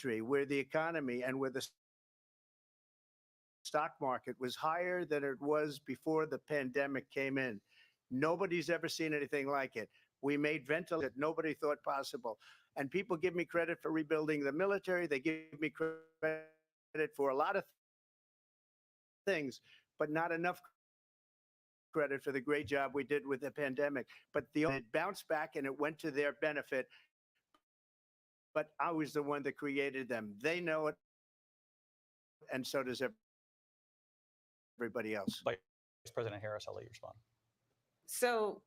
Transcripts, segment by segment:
country where the economy and where the stock market was higher than it was before the pandemic came in. Nobody's ever seen anything like it. We made ventilators that nobody thought possible. And people give me credit for rebuilding the military. They give me credit for a lot of things, but not enough credit for the great job we did with the pandemic. But it bounced back and it went to their benefit. But I was the one that created them. They know it, and so does everybody else. Vice President Harris, I'll let you respond. So,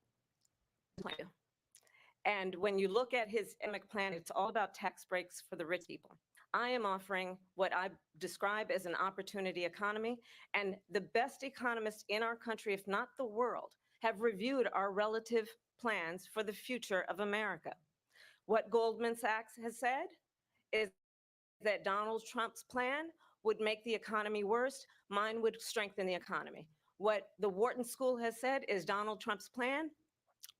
and when you look at his economic plan, it's all about tax breaks for the rich people. I am offering what I describe as an opportunity economy, and the best economists in our country, if not the world, have reviewed our relative plans for the future of America. What Goldman Sachs has said is that Donald Trump's plan would make the economy worse. Mine would strengthen the economy. What the Wharton School has said is Donald Trump's plan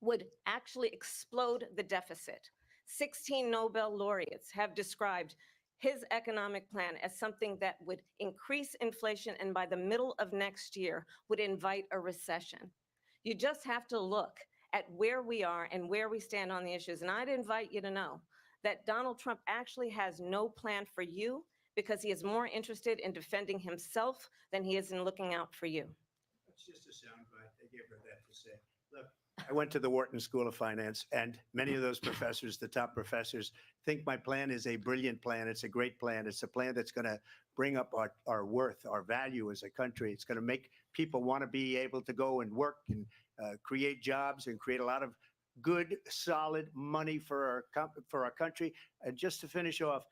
would actually explode the deficit. 16 Nobel laureates have described his economic plan as something that would increase inflation and by the middle of next year would invite a recession. You just have to look at where we are and where we stand on the issues. And I'd invite you to know that Donald Trump actually has no plan for you because he is more interested in defending himself than he is in looking out for you. It's just a soundbite. They gave her that to say. Look, I went to the Wharton School of Finance, and many of those professors, the top professors, think my plan is a brilliant plan. It's a great plan. It's a plan that's going to bring up our worth, our value as a country. It's going to make people want to be able to go and work and create jobs and create a lot of good, solid money for our country. And just to finish off,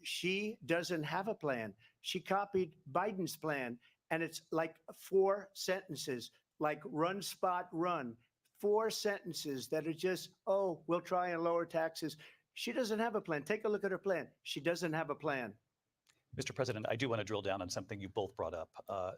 she doesn't have a plan. She copied Biden's plan, and it's like 4 sentences, like run, spot, run. 4 sentences that are just, oh, we'll try and lower taxes. She doesn't have a plan. Take a look at her plan. She doesn't have a plan. Mr. President, I do want to drill down on something you both brought up.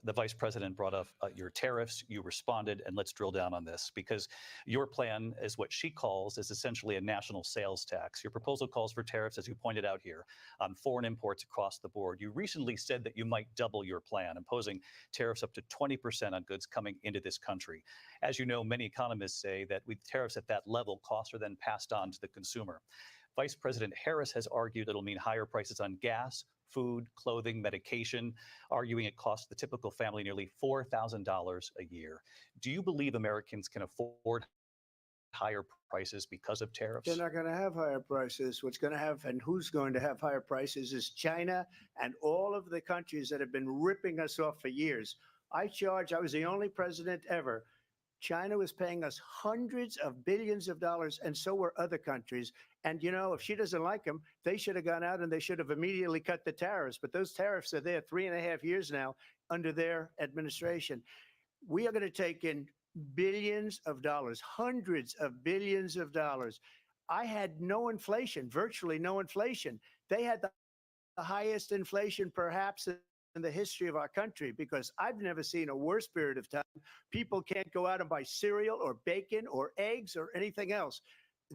The Vice President brought up your tariffs. You responded, and let's drill down on this because your plan is what she calls is essentially a national sales tax. Your proposal calls for tariffs, as you pointed out here, on foreign imports across the board. You recently said that you might double your plan, imposing tariffs up to 20% on goods coming into this country. As you know, many economists say that with tariffs at that level, costs are then passed on to the consumer. Vice President Harris has argued it'll mean higher prices on gas, food, clothing, medication, arguing it costs the typical family nearly $4,000 a year. Do you believe Americans can afford higher prices because of tariffs? They're not going to have higher prices. What's going to have and who's going to have higher prices is China and all of the countries that have been ripping us off for years. I was the only president ever. China was paying us hundreds of billions of dollars, and so were other countries. And, you know, if she doesn't like them, they should have gone out and they should have immediately cut the tariffs. But those tariffs are there 3.5 years now under their administration. We are going to take in billions of dollars, hundreds of billions of dollars. I had no inflation, virtually no inflation. They had the highest inflation perhaps in the history of our country, because I've never seen a worse period of time. People can't go out and buy cereal or bacon or eggs or anything else.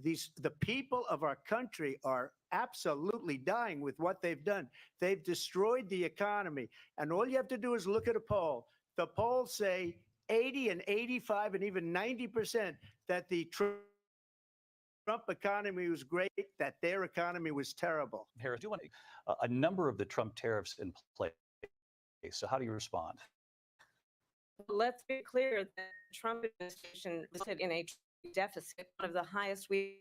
The people of our country are absolutely dying with what they've done. They've destroyed the economy. And all you have to do is look at a poll. The polls say 80 and 85 and even 90% that the Trump economy was great, that their economy was terrible. Harris, do you want a number of the Trump tariffs in place? So how do you respond? Let's be clear that the Trump administration resulted in a deficit, one of the highest we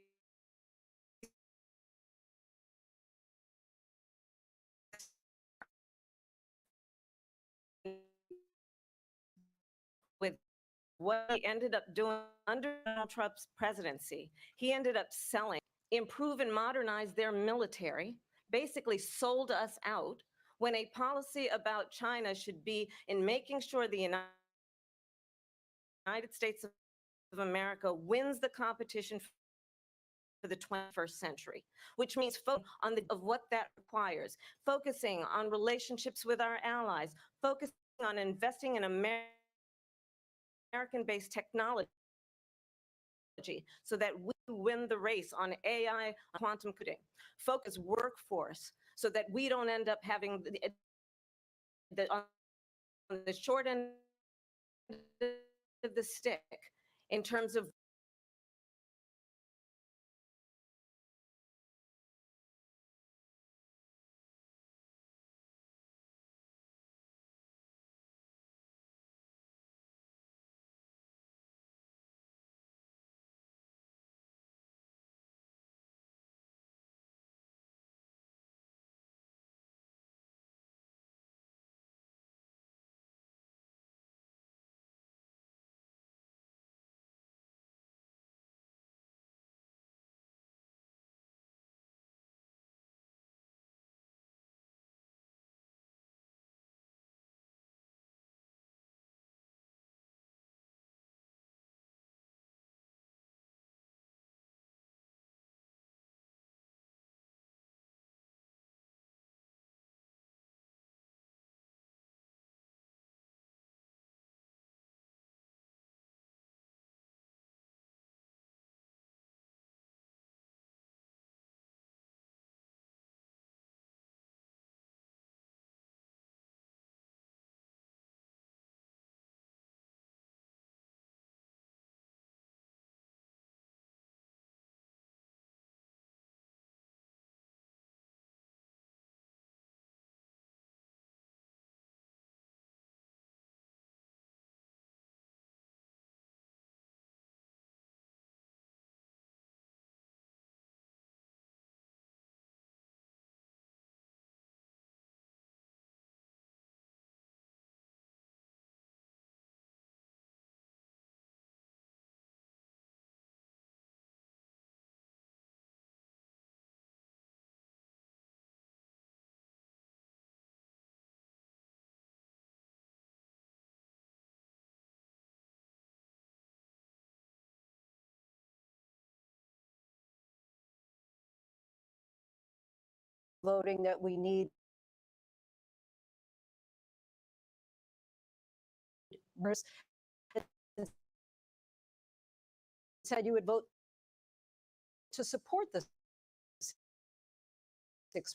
with what he ended up doing under Donald Trump's presidency. He ended up selling, improve and modernize their military, basically sold us out, when a policy about China should be in making sure the United States of America wins the competition for the 21st century, which means focus on of what that requires, focusing on relationships with our allies, focusing on investing in American-based technology so that we win the race on AI, quantum computing, focus workforce, so that we don't end up having on the short end of the stick in terms of voting that we need said you would vote to support the 6.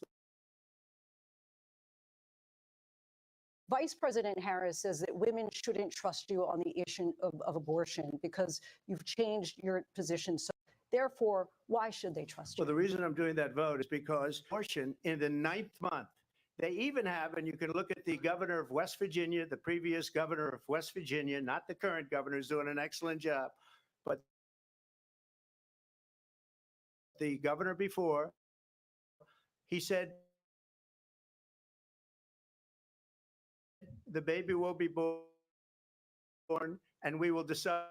Vice President Harris says that women shouldn't trust you on the issue of abortion because you've changed your position. So therefore, why should they trust you? Well, the reason I'm doing that vote is because abortion in the 9th month, they even have, and you can look at the governor of West Virginia, the previous governor of West Virginia, not the current governor, who's doing an excellent job, but the governor before, he said the baby will be born and we will decide.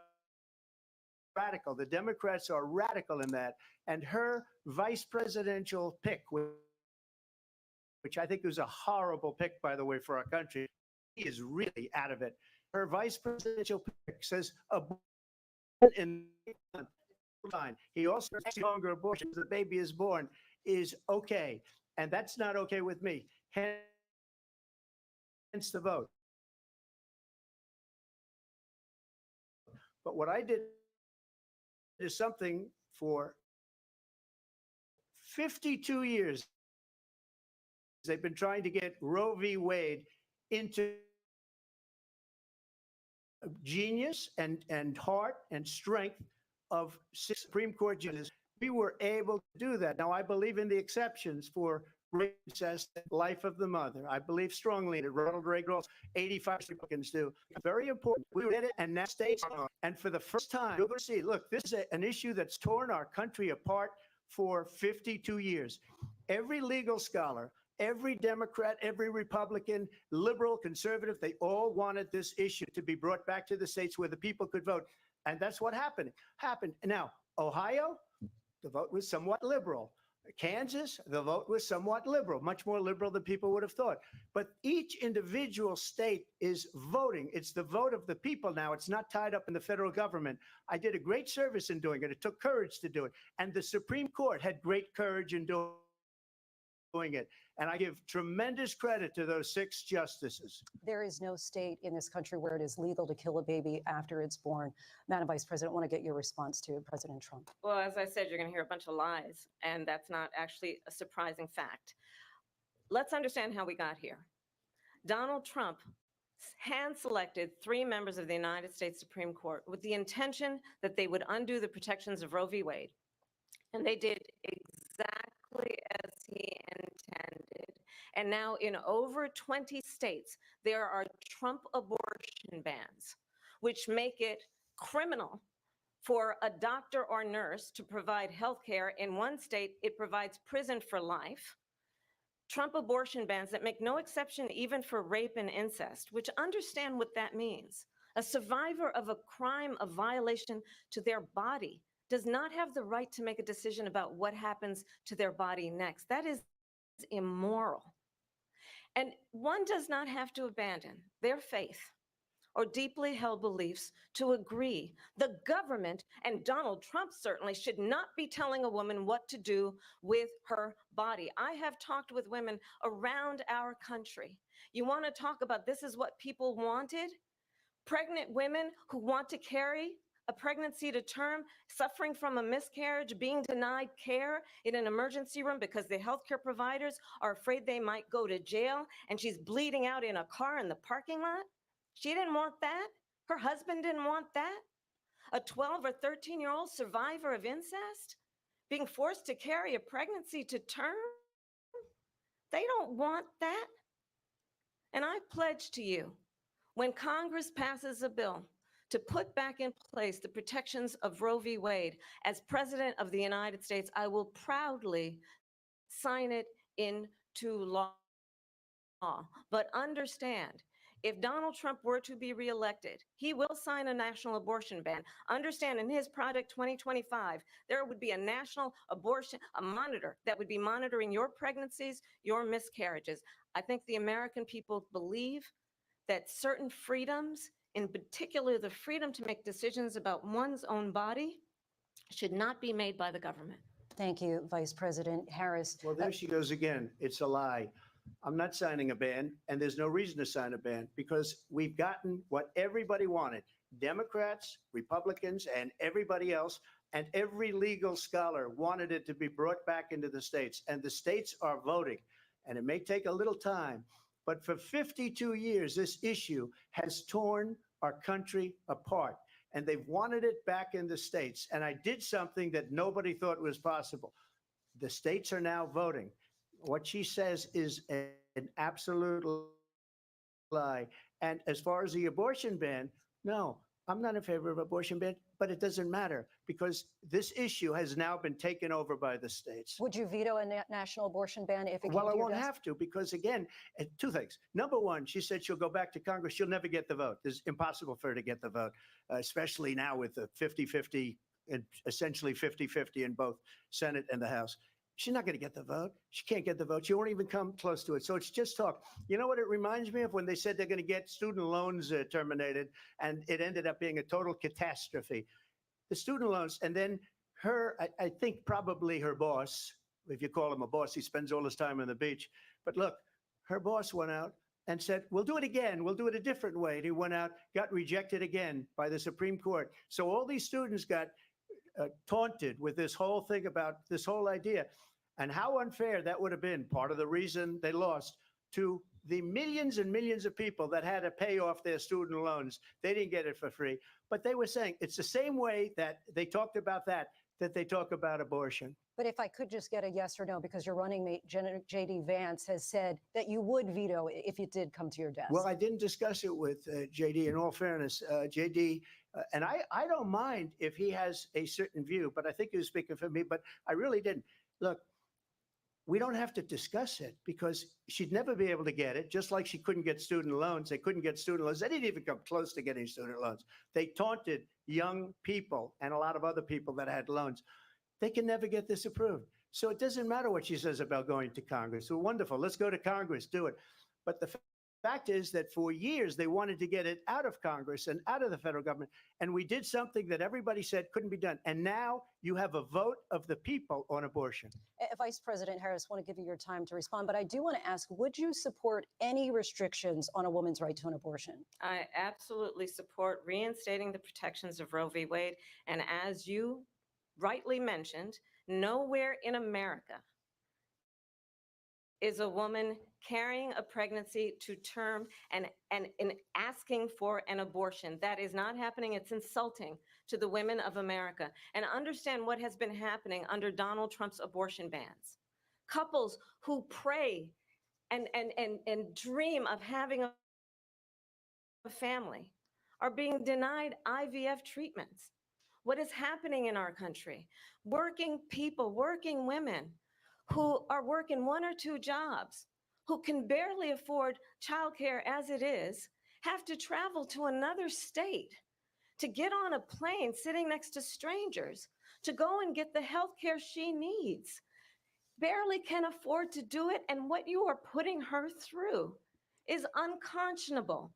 Radical. The Democrats are radical in that. And her vice presidential pick, which I think was a horrible pick, by the way, for our country, he is really out of it. Her vice presidential pick says abortion in line. He also says longer abortion, the baby is born, is okay. And that's not okay with me. Hence the vote. But what I did is something for 52 years. They've been trying to get Roe v. Wade into genius and heart and strength of 6 Supreme Court judges. We were able to do that. Now, I believe in the exceptions for rape, incest, life of the mother. I believe strongly in it. Ronald Reagan, 85 Republicans do. Very important. We did it, and now states are. And for the first time, you're going to see, look, this is an issue that's torn our country apart for 52 years. Every legal scholar, every Democrat, every Republican, liberal, conservative, they all wanted this issue to be brought back to the states where the people could vote. And that's what happened. Now, Ohio, the vote was somewhat liberal. Kansas, the vote was somewhat liberal, much more liberal than people would have thought. But each individual state is voting. It's the vote of the people now. It's not tied up in the federal government. I did a great service in doing it. It took courage to do it. And the Supreme Court had great courage in doing it. And I give tremendous credit to those 6 justices. There is no state in this country where it is legal to kill a baby after it's born. Madam Vice President, I want to get your response to President Trump. Well, as I said, you're going to hear a bunch of lies, and that's not actually a surprising fact. let's understand how we got here. Donald Trump hand-selected 3 members of the United States Supreme Court with the intention that they would undo the protections of Roe v. Wade. And they did exactly as he intended. And now in over 20 states, there are Trump abortion bans, which make it criminal for a doctor or nurse to provide health care. In one state, it provides prison for life. Trump abortion bans that make no exception even for rape and incest, which understand what that means. A survivor of a crime of violation to their body does not have the right to make a decision about what happens to their body next. That is immoral. And one does not have to abandon their faith or deeply held beliefs to agree. The government, and Donald Trump certainly, should not be telling a woman what to do with her body. I have talked with women around our country. You want to talk about this is what people wanted? Pregnant women who want to carry a pregnancy to term, suffering from a miscarriage, being denied care in an emergency room because the healthcare providers are afraid they might go to jail, and she's bleeding out in a car in the parking lot. She didn't want that. Her husband didn't want that. A 12 or 13-year-old survivor of incest being forced to carry a pregnancy to term. They don't want that. And I pledge to you, when Congress passes a bill to put back in place the protections of Roe v. Wade, as President of the United States, I will proudly sign it into law. But understand, if Donald Trump were to be reelected, he will sign a national abortion ban. Understand, in his Project 2025, there would be a national abortion, a monitor that would be monitoring your pregnancies, your miscarriages. I think the American people believe that certain freedoms, in particular the freedom to make decisions about one's own body, should not be made by the government. Thank you, Vice President Harris. Well, there she goes again. It's a lie. I'm not signing a ban, and there's no reason to sign a ban because we've gotten what everybody wanted. Democrats, Republicans, and everybody else, and every legal scholar wanted it to be brought back into the states, and the states are voting. And it may take a little time, but for 52 years, this issue has torn our country apart, and they've wanted it back in the states. And I did something that nobody thought was possible. The states are now voting. What she says is an absolute lie. And as far as the abortion ban, no, I'm not in favor of abortion ban, but it doesn't matter because this issue has now been taken over by the states. Would you veto a national abortion ban if it came Well, to I your won't desk? have to because, again, two things. Number one, she said she'll go back to Congress. She'll never get the vote. It's impossible for her to get the vote, especially now with the 50-50, essentially 50-50 in both Senate and the House. She's not going to get the vote. She can't get the vote. She won't even come close to it. So it's just talk. You know what it reminds me of? When they said they're going to get student loans terminated, and it ended up being a total catastrophe. The student loans, and then her, I think probably her boss, if you call him a boss, he spends all his time on the beach. But look, her boss went out and said, we'll do it again. We'll do it a different way. And he went out, got rejected again by the Supreme Court. So all these students got taunted with this whole thing about this whole idea. And how unfair that would have been, part of the reason they lost, to the millions and millions of people that had to pay off their student loans. They didn't get it for free. But they were saying it's the same way that they talked about that they talk about abortion. But if I could just get a yes or no, because your running mate, J.D. Vance, has said that you would veto it if it did come to your desk. Well, I didn't discuss it with J.D. In all fairness, J.D., and I don't mind if he has a certain view, but I think he was speaking for me, but I really didn't. Look, we don't have to discuss it because she'd never be able to get it, just like she couldn't get student loans. They couldn't get student loans. They didn't even come close to getting student loans. They taunted young people and a lot of other people that had loans. They can never get this approved. So it doesn't matter what she says about going to Congress. Well, wonderful. Let's go to Congress, do it. But the fact is that for years, they wanted to get it out of Congress and out of the federal government. And we did something that everybody said couldn't be done. And now you have a vote of the people on abortion. Vice President Harris, I want to give you your time to respond, but I do want to ask, would you support any restrictions on a woman's right to an abortion? I absolutely support reinstating the protections of Roe v. Wade. And as you rightly mentioned, nowhere in America is a woman carrying a pregnancy to term and asking for an abortion. That is not happening. It's insulting to the women of America. And understand what has been happening under Donald Trump's abortion bans. Couples who pray and dream of having a family are being denied IVF treatments. What is happening in our country? Working people, working women who are working 1 or 2 jobs, who can barely afford childcare as it is, have to travel to another state to get on a plane sitting next to strangers to go and get the health care she needs. Barely can afford to do it, and what you are putting her through is unconscionable.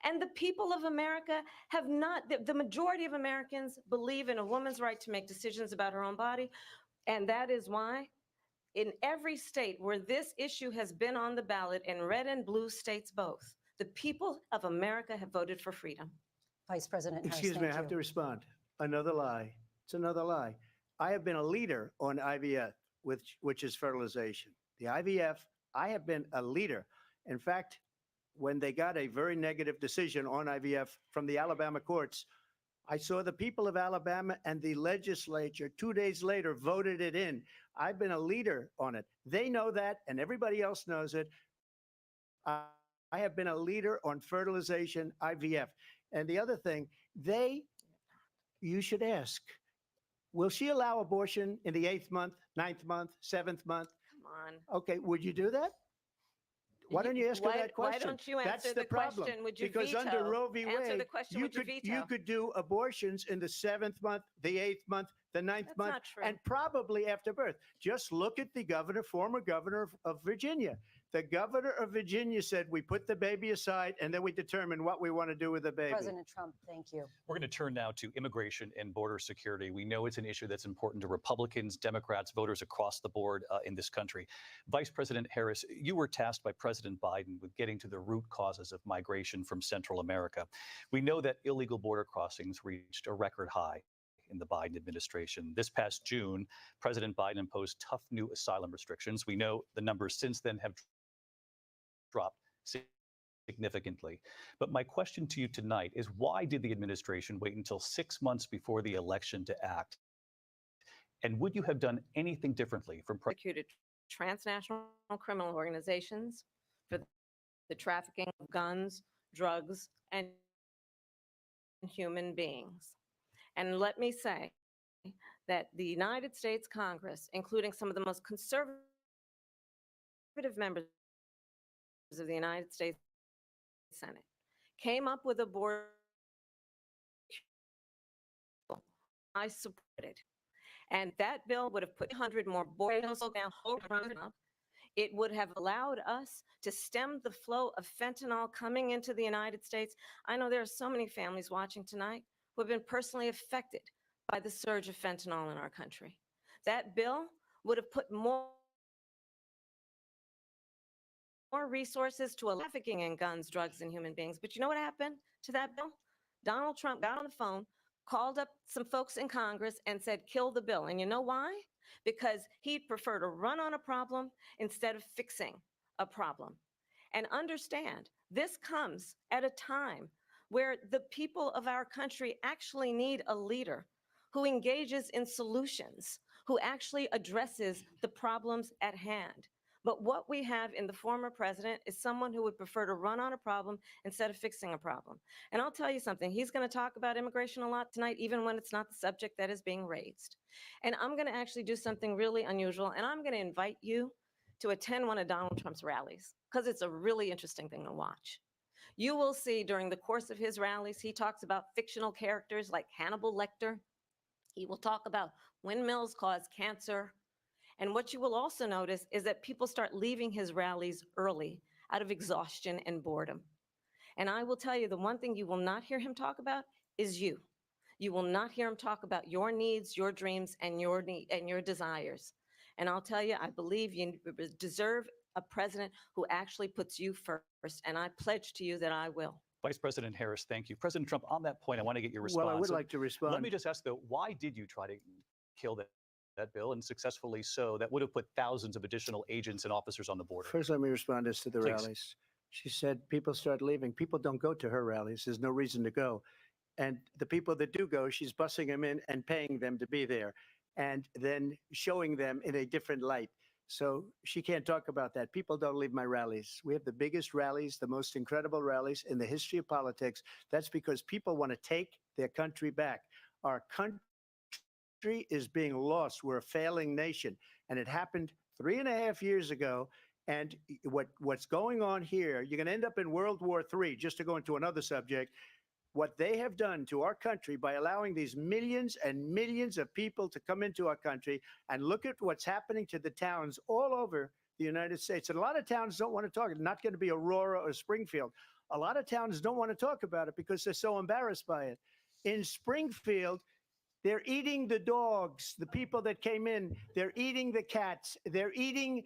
And the people of America have not, the majority of Americans believe in a woman's right to make decisions about her own body. And that is why in every state where this issue has been on the ballot, in red and blue states both, the people of America have voted for freedom. Vice President Harris, Excuse me, I thank have to you. respond. Another lie. It's another lie. I have been a leader on IVF, which is fertilization. The IVF, I have been a leader. In fact, when they got a very negative decision on IVF from the Alabama courts, I saw the people of Alabama and the legislature 2 days later voted it in. I've been a leader on it. They know that, and everybody else knows it. I have been a leader on fertilization, IVF. And the other thing, you should ask, will she allow abortion in the 8th month, 9th month, 7th month? Come on. Okay, would you do that? Why don't you ask her that question? Why don't you answer That's the problem. question? Would you Because veto? under Roe v. Answer Wade, the question. you Would you could veto? you could do abortions in the 7th month, the 8th month, the 9th That's month, not true. and probably after birth. Just look at the former governor of Virginia. The governor of Virginia said, we put the baby aside and then we determine what we want to do with the baby. President Trump, thank you. We're going to turn now to immigration and border security. We know it's an issue that's important to Republicans, Democrats, voters across the board in this country. Vice President Harris, you were tasked by President Biden with getting to the root causes of migration from Central America. We know that illegal border crossings reached a record high in the Biden administration. This past June, President Biden imposed tough new asylum restrictions. We know the numbers since then have dropped significantly. But my question to you tonight is, why did the administration wait until 6 months before the election to act? And would you have done anything differently from Prosecuted transnational criminal organizations for the trafficking of guns, drugs, and human beings. And let me say that the United States Congress, including some of the most conservative members of the United States Senate, came up with a border. I supported. And that bill would have put 100 more borders down. It would have allowed us to stem the flow of fentanyl coming into the United States. I know there are so many families watching tonight who have been personally affected by the surge of fentanyl in our country. That bill would have put more resources to trafficking in guns, drugs, and human beings. But you know what happened to that bill? Donald Trump got on the phone, called up some folks in Congress and said, kill the bill. And you know why? Because he'd prefer to run on a problem instead of fixing a problem. And understand, this comes at a time where the people of our country actually need a leader who engages in solutions, who actually addresses the problems at hand. But what we have in the former president is someone who would prefer to run on a problem instead of fixing a problem. And I'll tell you something, he's going to talk about immigration a lot tonight, even when it's not the subject that is being raised. And I'm going to actually do something really unusual, and I'm going to invite you to attend one of Donald Trump's rallies, because it's a really interesting thing to watch. You will see during the course of his rallies, he talks about fictional characters like Hannibal Lecter. He will talk about windmills cause cancer. And what you will also notice is that people start leaving his rallies early out of exhaustion and boredom. And I will tell you, the one thing you will not hear him talk about is you. You will not hear him talk about your needs, your dreams, and your desires. And I'll tell you, I believe you deserve a president who actually puts you first. And I pledge to you that I will. Vice President Harris, thank you. President Trump, on that point, I want to get your response. Well, I would like to respond. Let me just ask, though, why did you try to kill that that bill, and successfully so, that would have put thousands of additional agents and officers on the border. First, let me respond as to the Please. rallies. She said people start leaving. People don't go to her rallies. There's no reason to go. And the people that do go, she's bussing them in and paying them to be there and then showing them in a different light. So she can't talk about that. People don't leave my rallies. We have the biggest rallies, the most incredible rallies in the history of politics. That's because people want to take their country back. Our country is being lost. We're a failing nation. And it happened 3.5 years ago. And what's going on here, you're going to end up in World War III, just to go into another subject. What they have done to our country by allowing these millions and millions of people to come into our country, and look at what's happening to the towns all over the United States. And a lot of towns don't want to talk. It's not going to be Aurora or Springfield. A lot of towns don't want to talk about it because they're so embarrassed by it. In Springfield, they're eating the dogs, the people that came in. They're eating the cats. They're eating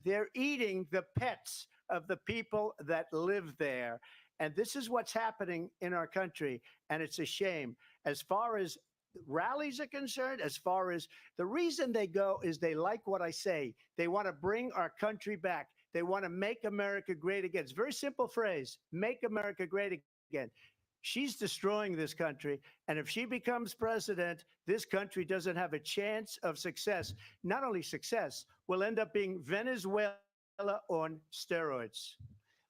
the pets of the people that live there. And this is what's happening in our country. And it's a shame. As far as rallies are concerned, as far as the reason they go is they like what I say. They want to bring our country back. They want to make America great again. It's a very simple phrase, make America great again. She's destroying this country. And if she becomes president, this country doesn't have a chance of success. Not only success, we'll end up being Venezuela on steroids.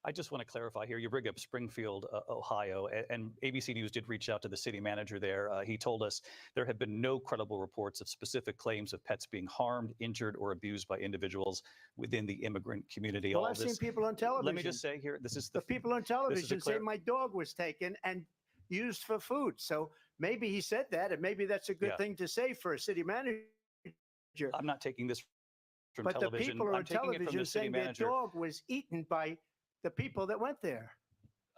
I just want to clarify here. You bring up Springfield, Ohio, and ABC News did reach out to the city manager there. He told us there have been no credible reports of specific claims of pets being harmed, injured, or abused by individuals within the immigrant community. Well, I've seen people on television. Let me just say here, this is the people on television say clear, my dog was taken and used for food. So maybe he said that, and maybe that's a good thing to say for a city manager. I'm not taking this from but television. The people are I'm on taking it from television the city saying manager. their dog was eaten by the people that went there.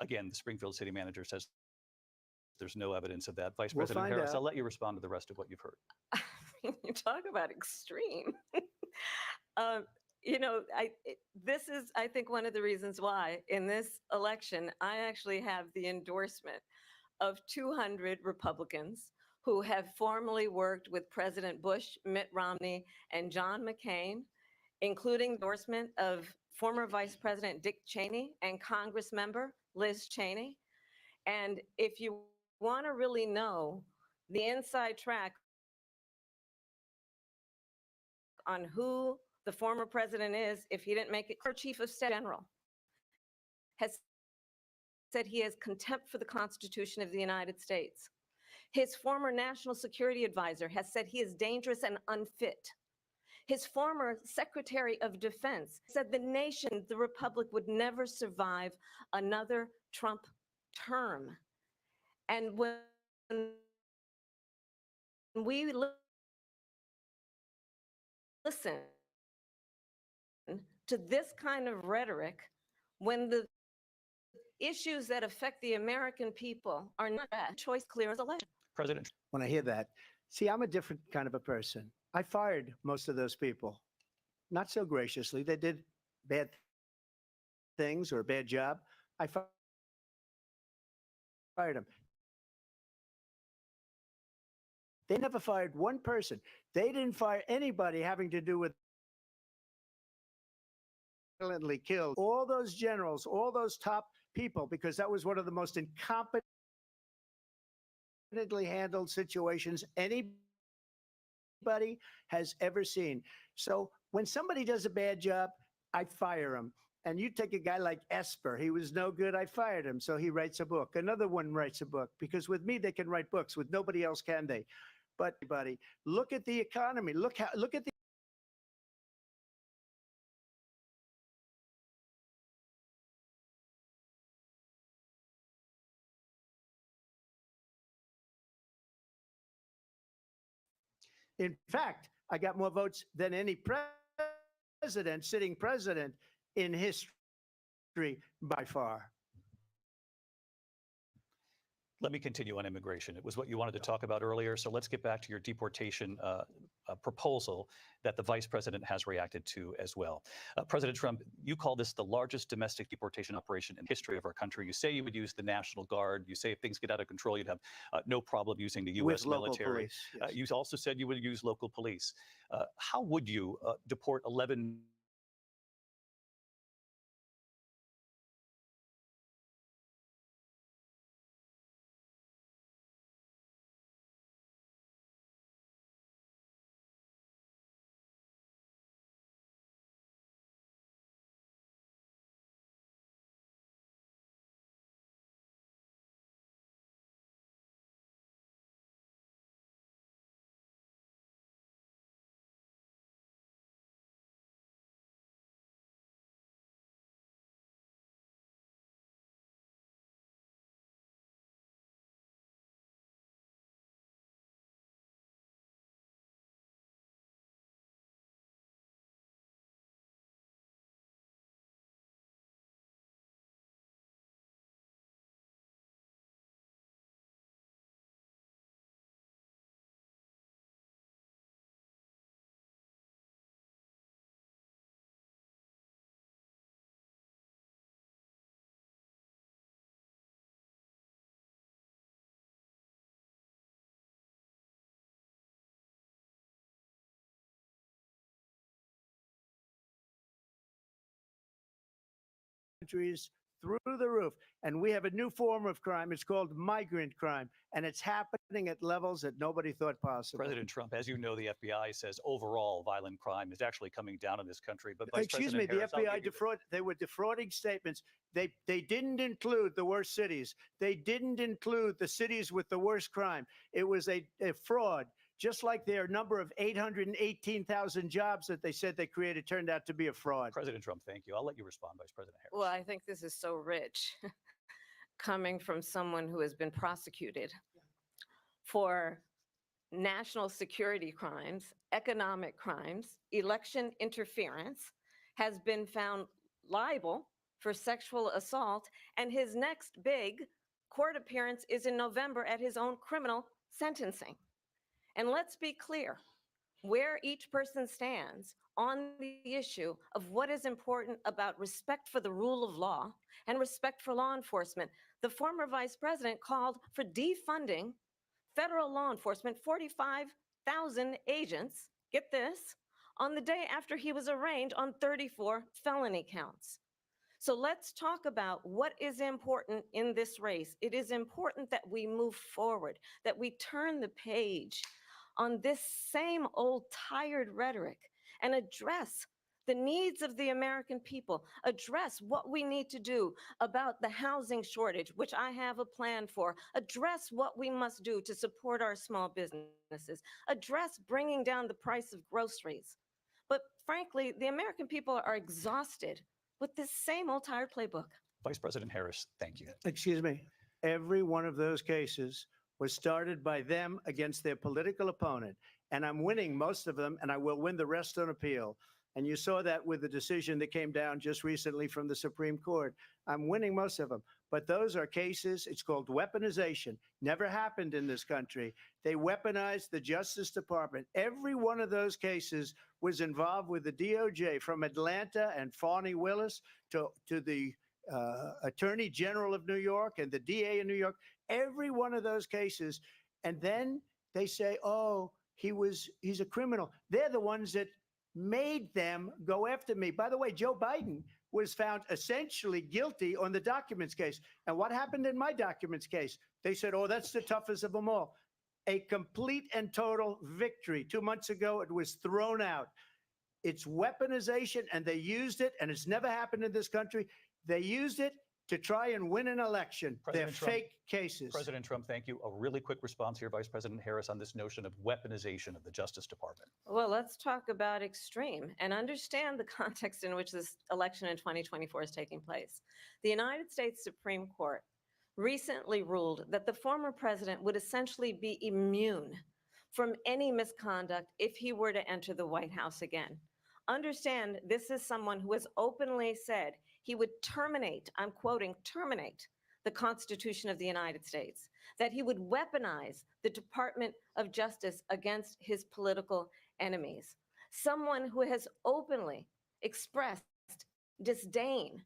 Again, the Springfield city manager says there's no evidence of that. Vice We'll President find Harris, out. I'll let you respond to the rest of what you've heard. You talk about extreme. This is, I think, one of the reasons why in this election, I actually have the endorsement of 200 Republicans who have formerly worked with President Bush, Mitt Romney, and John McCain, including endorsement of former Vice President Dick Cheney and Congress member Liz Cheney. And if you want to really know the inside track on who the former president is, if he didn't make it, her chief of staff general has said he has contempt for the Constitution of the United States. His former national security advisor has said he is dangerous and unfit. His former Secretary of Defense said the nation, the republic, would never survive another Trump term. And when we listen to this kind of rhetoric, when the issues that affect the American people are not choice clear as election. President. When I hear that, see, I'm a different kind of a person. I fired most of those people, not so graciously. They did bad things or a bad job. I fired them. They never fired one person. They didn't fire anybody having to do with violently killed all those generals, all those top people, because that was one of the most incompetently handled situations anybody has ever seen. So when somebody does a bad job, I fire him. And you take a guy like Esper, he was no good, I fired him. So he writes a book. Another one writes a book, because with me, they can write books. With nobody else can they? But buddy, look at the economy. Look at the In fact, I got more votes than any sitting president in history by far. Let me continue on immigration. It was what you wanted to talk about earlier. So let's get back to your deportation proposal that the vice president has reacted to as well. President Trump, you call this the largest domestic deportation operation in history of our country. You say you would use the National Guard. You say if things get out of control, you'd have no problem using the U.S. With local military. police, yes. You also said you would use local police. How would you deport 11 countries through the roof. And we have a new form of crime. It's called migrant crime. And it's happening at levels that nobody thought possible. President Trump, as you know, the FBI says overall violent crime is actually coming down in this country. But Vice Excuse President me, Harris, the FBI they were defrauding statements. They didn't include the worst cities. They didn't include the cities with the worst crime. It was a fraud. Just like their number of 818,000 jobs that they said they created turned out to be a fraud. President Trump, thank you. I'll let you respond, Vice President Harris. Well, I think this is so rich coming from someone who has been prosecuted for national security crimes, economic crimes, election interference, has been found liable for sexual assault, and his next big court appearance is in November at his own criminal sentencing. And let's be clear, where each person stands on the issue of what is important about respect for the rule of law and respect for law enforcement. The former vice president called for defunding federal law enforcement, 45,000 agents, get this, on the day after he was arraigned on 34 felony counts. So let's talk about what is important in this race. It is important that we move forward, that we turn the page on this same old tired rhetoric and address the needs of the American people, address what we need to do about the housing shortage, which I have a plan for, address what we must do to support our small businesses, address bringing down the price of groceries. But frankly, the American people are exhausted with this same old tired playbook. Vice President Harris, thank you. Excuse me. Every one of those cases was started by them against their political opponent. And I'm winning most of them, and I will win the rest on appeal. And you saw that with the decision that came down just recently from the Supreme Court. I'm winning most of them. But those are cases, it's called weaponization. Never happened in this country. They weaponized the Justice Department. Every one of those cases was involved with the DOJ, from Atlanta and Fani Willis to the Attorney General of New York and the DA in New York. Every one of those cases. And then they say, oh, he's a criminal. They're the ones that made them go after me. By the way, Joe Biden was found essentially guilty on the documents case. And what happened in my documents case? They said, oh, that's the toughest of them all. A complete and total victory. 2 months ago, it was thrown out. It's weaponization, and they used it, and it's never happened in this country. They used it to try and win an election. They're fake cases. President Trump, thank you. A really quick response here, Vice President Harris, on this notion of weaponization of the Justice Department. Well, let's talk about extreme and understand the context in which this election in 2024 is taking place. The United States Supreme Court recently ruled that the former president would essentially be immune from any misconduct if he were to enter the White House again. Understand, this is someone who has openly said he would terminate, I'm quoting, terminate the Constitution of the United States, that he would weaponize the Department of Justice against his political enemies. Someone who has openly expressed disdain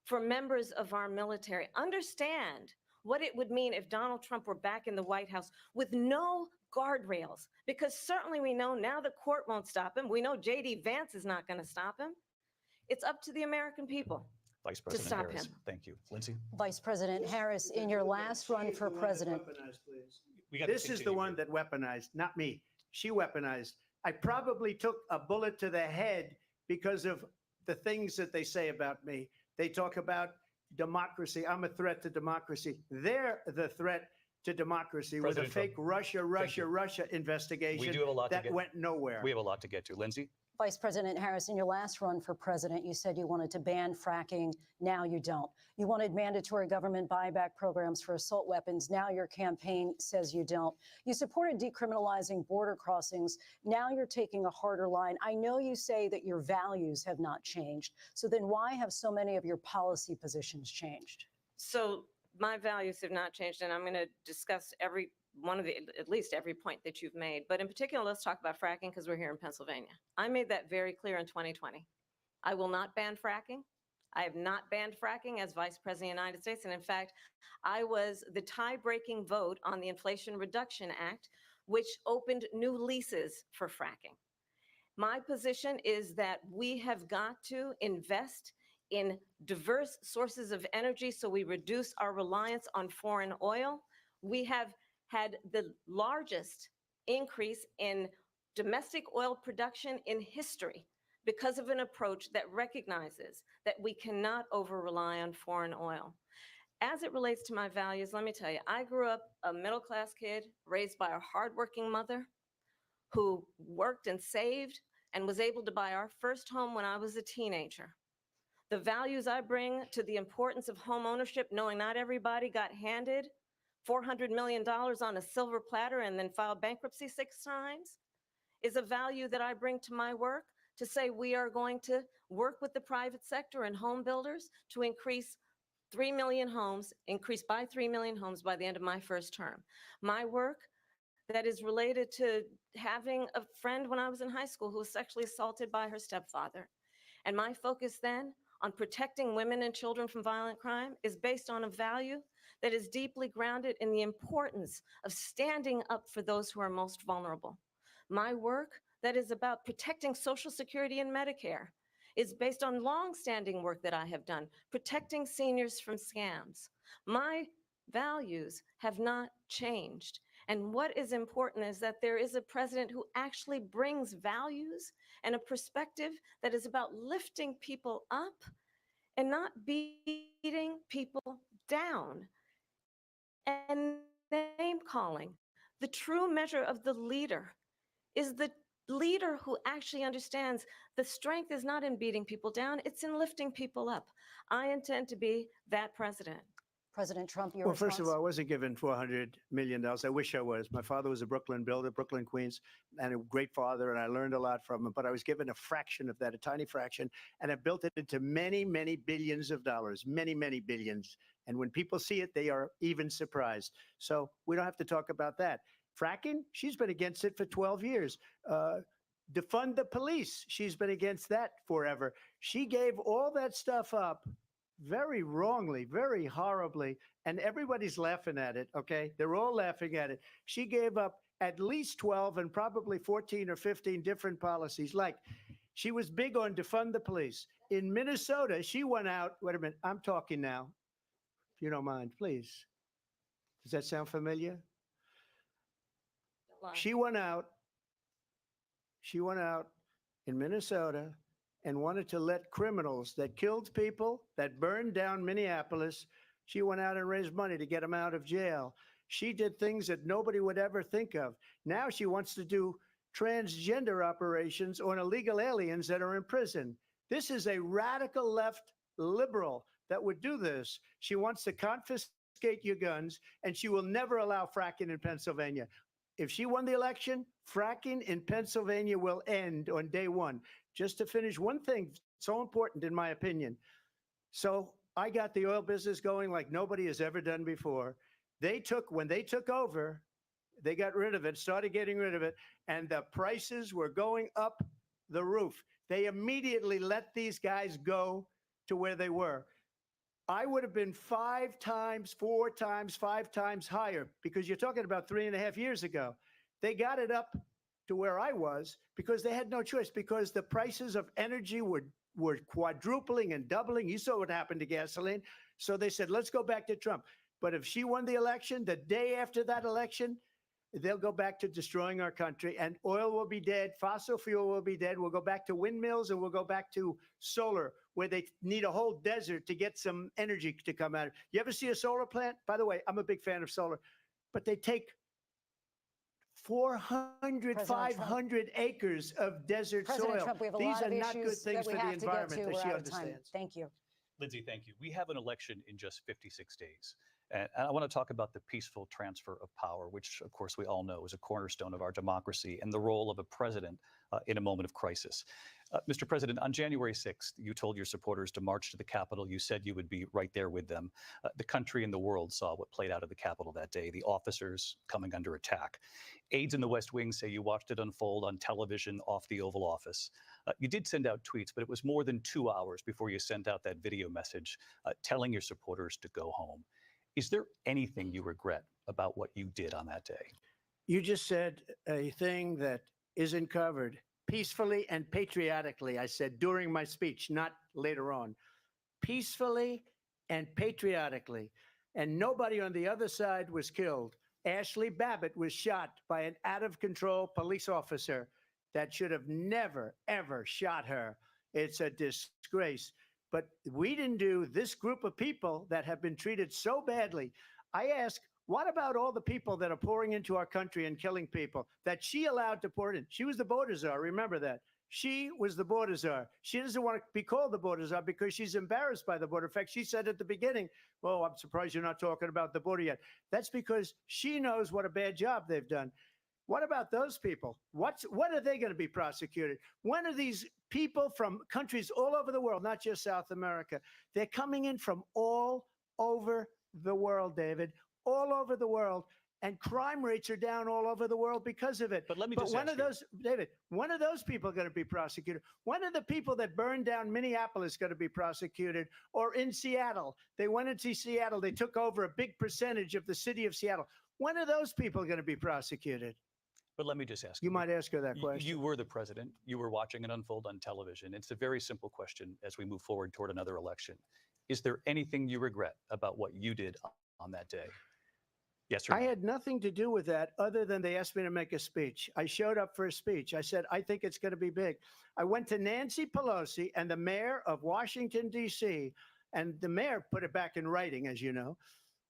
for members of our military. Understand what it would mean if Donald Trump were back in the White House with no guardrails, because certainly we know now the court won't stop him. We know J.D. Vance is not going to stop him. It's up to the American people. Vice to President stop Harris, him. thank you. Lindsay? Vice President Harris, in your last run for president, This is the one that weaponized, not me. She weaponized. I probably took a bullet to the head because of the things that they say about me. They talk about democracy. I'm a threat to democracy. They're the threat to democracy with a fake Russia investigation We do have a lot to that get. went nowhere. We have a lot to get to. Lindsay? Vice President Harris, in your last run for president, you said you wanted to ban fracking. Now you don't. You wanted mandatory government buyback programs for assault weapons. Now your campaign says you don't. You supported decriminalizing border crossings. Now you're taking a harder line. I know you say that your values have not changed. So then why have so many of your policy positions changed? So my values have not changed, and I'm going to discuss every one of at least every point that you've made. But in particular, let's talk about fracking because we're here in Pennsylvania. I made that very clear in 2020. I will not ban fracking. I have not banned fracking as Vice President of the United States. And in fact, I was the tie-breaking vote on the Inflation Reduction Act, which opened new leases for fracking. My position is that we have got to invest in diverse sources of energy so we reduce our reliance on foreign oil. We have had the largest increase in domestic oil production in history because of an approach that recognizes that we cannot over-rely on foreign oil. As it relates to my values, let me tell you, I grew up a middle-class kid raised by a hardworking mother who worked and saved and was able to buy our first home when I was a teenager. The values I bring to the importance of home ownership, knowing not everybody got handed $400 million on a silver platter and then filed bankruptcy 6 times, is a value that I bring to my work to say we are going to work with the private sector and home builders to increase 3 million homes, increase by 3 million homes by the end of my first term. My work that is related to having a friend when I was in high school who was sexually assaulted by her stepfather. And my focus then on protecting women and children from violent crime is based on a value that is deeply grounded in the importance of standing up for those who are most vulnerable. My work that is about protecting Social Security and Medicare is based on longstanding work that I have done, protecting seniors from scams. My values have not changed. And what is important is that there is a president who actually brings values and a perspective that is about lifting people up and not beating people down and name calling. The true measure of the leader is the leader who actually understands the strength is not in beating people down, it's in lifting people up. I intend to be that president. President Trump, your Well, response? first of all, I wasn't given $400 million. I wish I was. My father was a Brooklyn builder, Brooklyn, Queens, and a great father, and I learned a lot from him. But I was given a fraction of that, a tiny fraction, and I built it into many, many billions of dollars, many, many billions. And when people see it, they are even surprised. So we don't have to talk about that. Fracking, she's been against it for 12 years. Defund the police, she's been against that forever. She gave all that stuff up very wrongly, very horribly, and everybody's laughing at it, okay? They're all laughing at it. She gave up at least 12 and probably 14 or 15 different policies. Like, she was big on defund the police. In Minnesota, she went out, wait a minute, I'm talking now, if you don't mind, please. Does that sound familiar? She went out in Minnesota and wanted to let criminals that killed people, that burned down Minneapolis, she went out and raised money to get them out of jail. She did things that nobody would ever think of. Now she wants to do transgender operations on illegal aliens that are in prison. This is a radical left liberal that would do this. She wants to confiscate your guns, and she will never allow fracking in Pennsylvania. If she won the election, fracking in Pennsylvania will end on day one. Just to finish, one thing so important in my opinion. So I got the oil business going like nobody has ever done before. When they took over, they got rid of it, started getting rid of it, and the prices were going up the roof. They immediately let these guys go to where they were. I would have been 5 times, 4 times, 5 times higher, because you're talking about 3.5 years ago. They got it up to where I was because they had no choice, because the prices of energy were quadrupling and doubling. You saw what happened to gasoline. So they said, let's go back to Trump. But if she won the election, the day after that election, they'll go back to destroying our country, and oil will be dead. Fossil fuel will be dead. We'll go back to windmills, and we'll go back to solar, where they need a whole desert to get some energy to come out. You ever see a solar plant? By the way, I'm a big fan of solar, but they take 400, President 500 acres of desert President soil. Trump, we have a These lot are of not good issues things that we for the have to get environment to. that We're she out of time. understands. Thank you. Lindsay, thank you. We have an election in just 56 days. And I want to talk about the peaceful transfer of power, which, of course, we all know is a cornerstone of our democracy, and the role of a president in a moment of crisis. Mr. President, on January 6th, you told your supporters to march to the Capitol. You said you would be right there with them. The country and the world saw what played out at the Capitol that day, the officers coming under attack. Aides in the West Wing say you watched it unfold on television off the Oval Office. You did send out tweets, but it was more than 2 hours before you sent out that video message telling your supporters to go home. Is there anything you regret about what you did on that day? You just said a thing that isn't covered. Peacefully and patriotically, I said during my speech, not later on. Peacefully and patriotically. And nobody on the other side was killed. Ashley Babbitt was shot by an out-of-control police officer that should have never, ever shot her. It's a disgrace. But we didn't do this group of people that have been treated so badly. I ask, what about all the people that are pouring into our country and killing people that she allowed to pour in? She was the border czar. Remember that. She was the border czar. She doesn't want to be called the border czar because she's embarrassed by the border. In fact, she said at the beginning, well, I'm surprised you're not talking about the border yet. That's because she knows what a bad job they've done. What about those people? What are they going to be prosecuted? When are these people from countries all over the world, not just South America? They're coming in from all over the world, David, all over the world. And crime rates are down all over the world because of it. But let me just when ask are those, David, when are those people going to be prosecuted? When are the people that burned down Minneapolis going to be prosecuted? Or in Seattle, they went into Seattle, they took over a big percentage of the city of Seattle. When are those people going to be prosecuted? But let me just ask you. You might ask her that question. You were the president. You were watching it unfold on television. It's a very simple question as we move forward toward another election. Is there anything you regret about what you did on that day? Yes or no? I had nothing to do with that other than they asked me to make a speech. I showed up for a speech. I said, I think it's going to be big. I went to Nancy Pelosi and the mayor of Washington, D.C., and the mayor put it back in writing, as you know.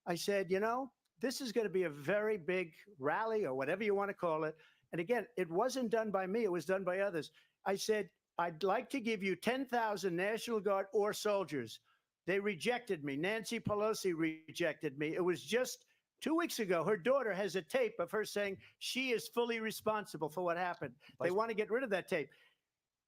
I said, you know, this is going to be a very big rally or whatever you want to call it. And again, it wasn't done by me. It was done by others. I said, I'd like to give you 10,000 National Guard or soldiers. They rejected me. Nancy Pelosi rejected me. It was just 2 weeks ago. Her daughter has a tape of her saying she is fully responsible for what happened. They want to get rid of that tape.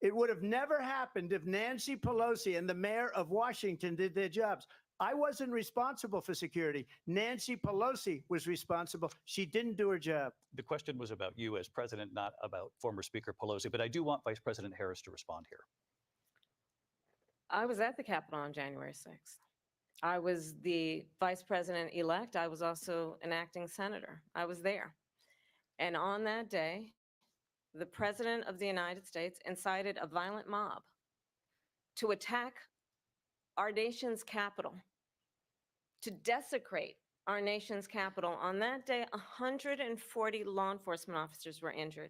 It would have never happened if Nancy Pelosi and the mayor of Washington did their jobs. I wasn't responsible for security. Nancy Pelosi was responsible. She didn't do her job. The question was about you as president, not about former Speaker Pelosi, but I do want Vice President Harris to respond here. I was at the Capitol on January 6th. I was the vice president-elect. I was also an acting senator. I was there. And on that day, the President of the United States incited a violent mob to attack our nation's capital, to desecrate our nation's capital. On that day, 140 law enforcement officers were injured,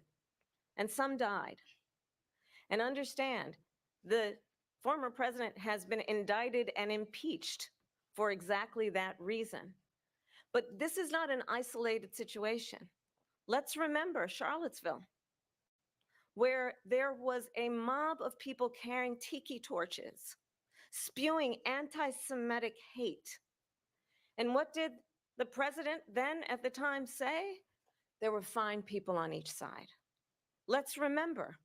and some died. And understand, the former president has been indicted and impeached for exactly that reason. But this is not an isolated situation. Let's remember Charlottesville, where there was a mob of people carrying tiki torches, spewing anti-Semitic hate. And what did the president then at the time say? There were fine people on each side. Let's remember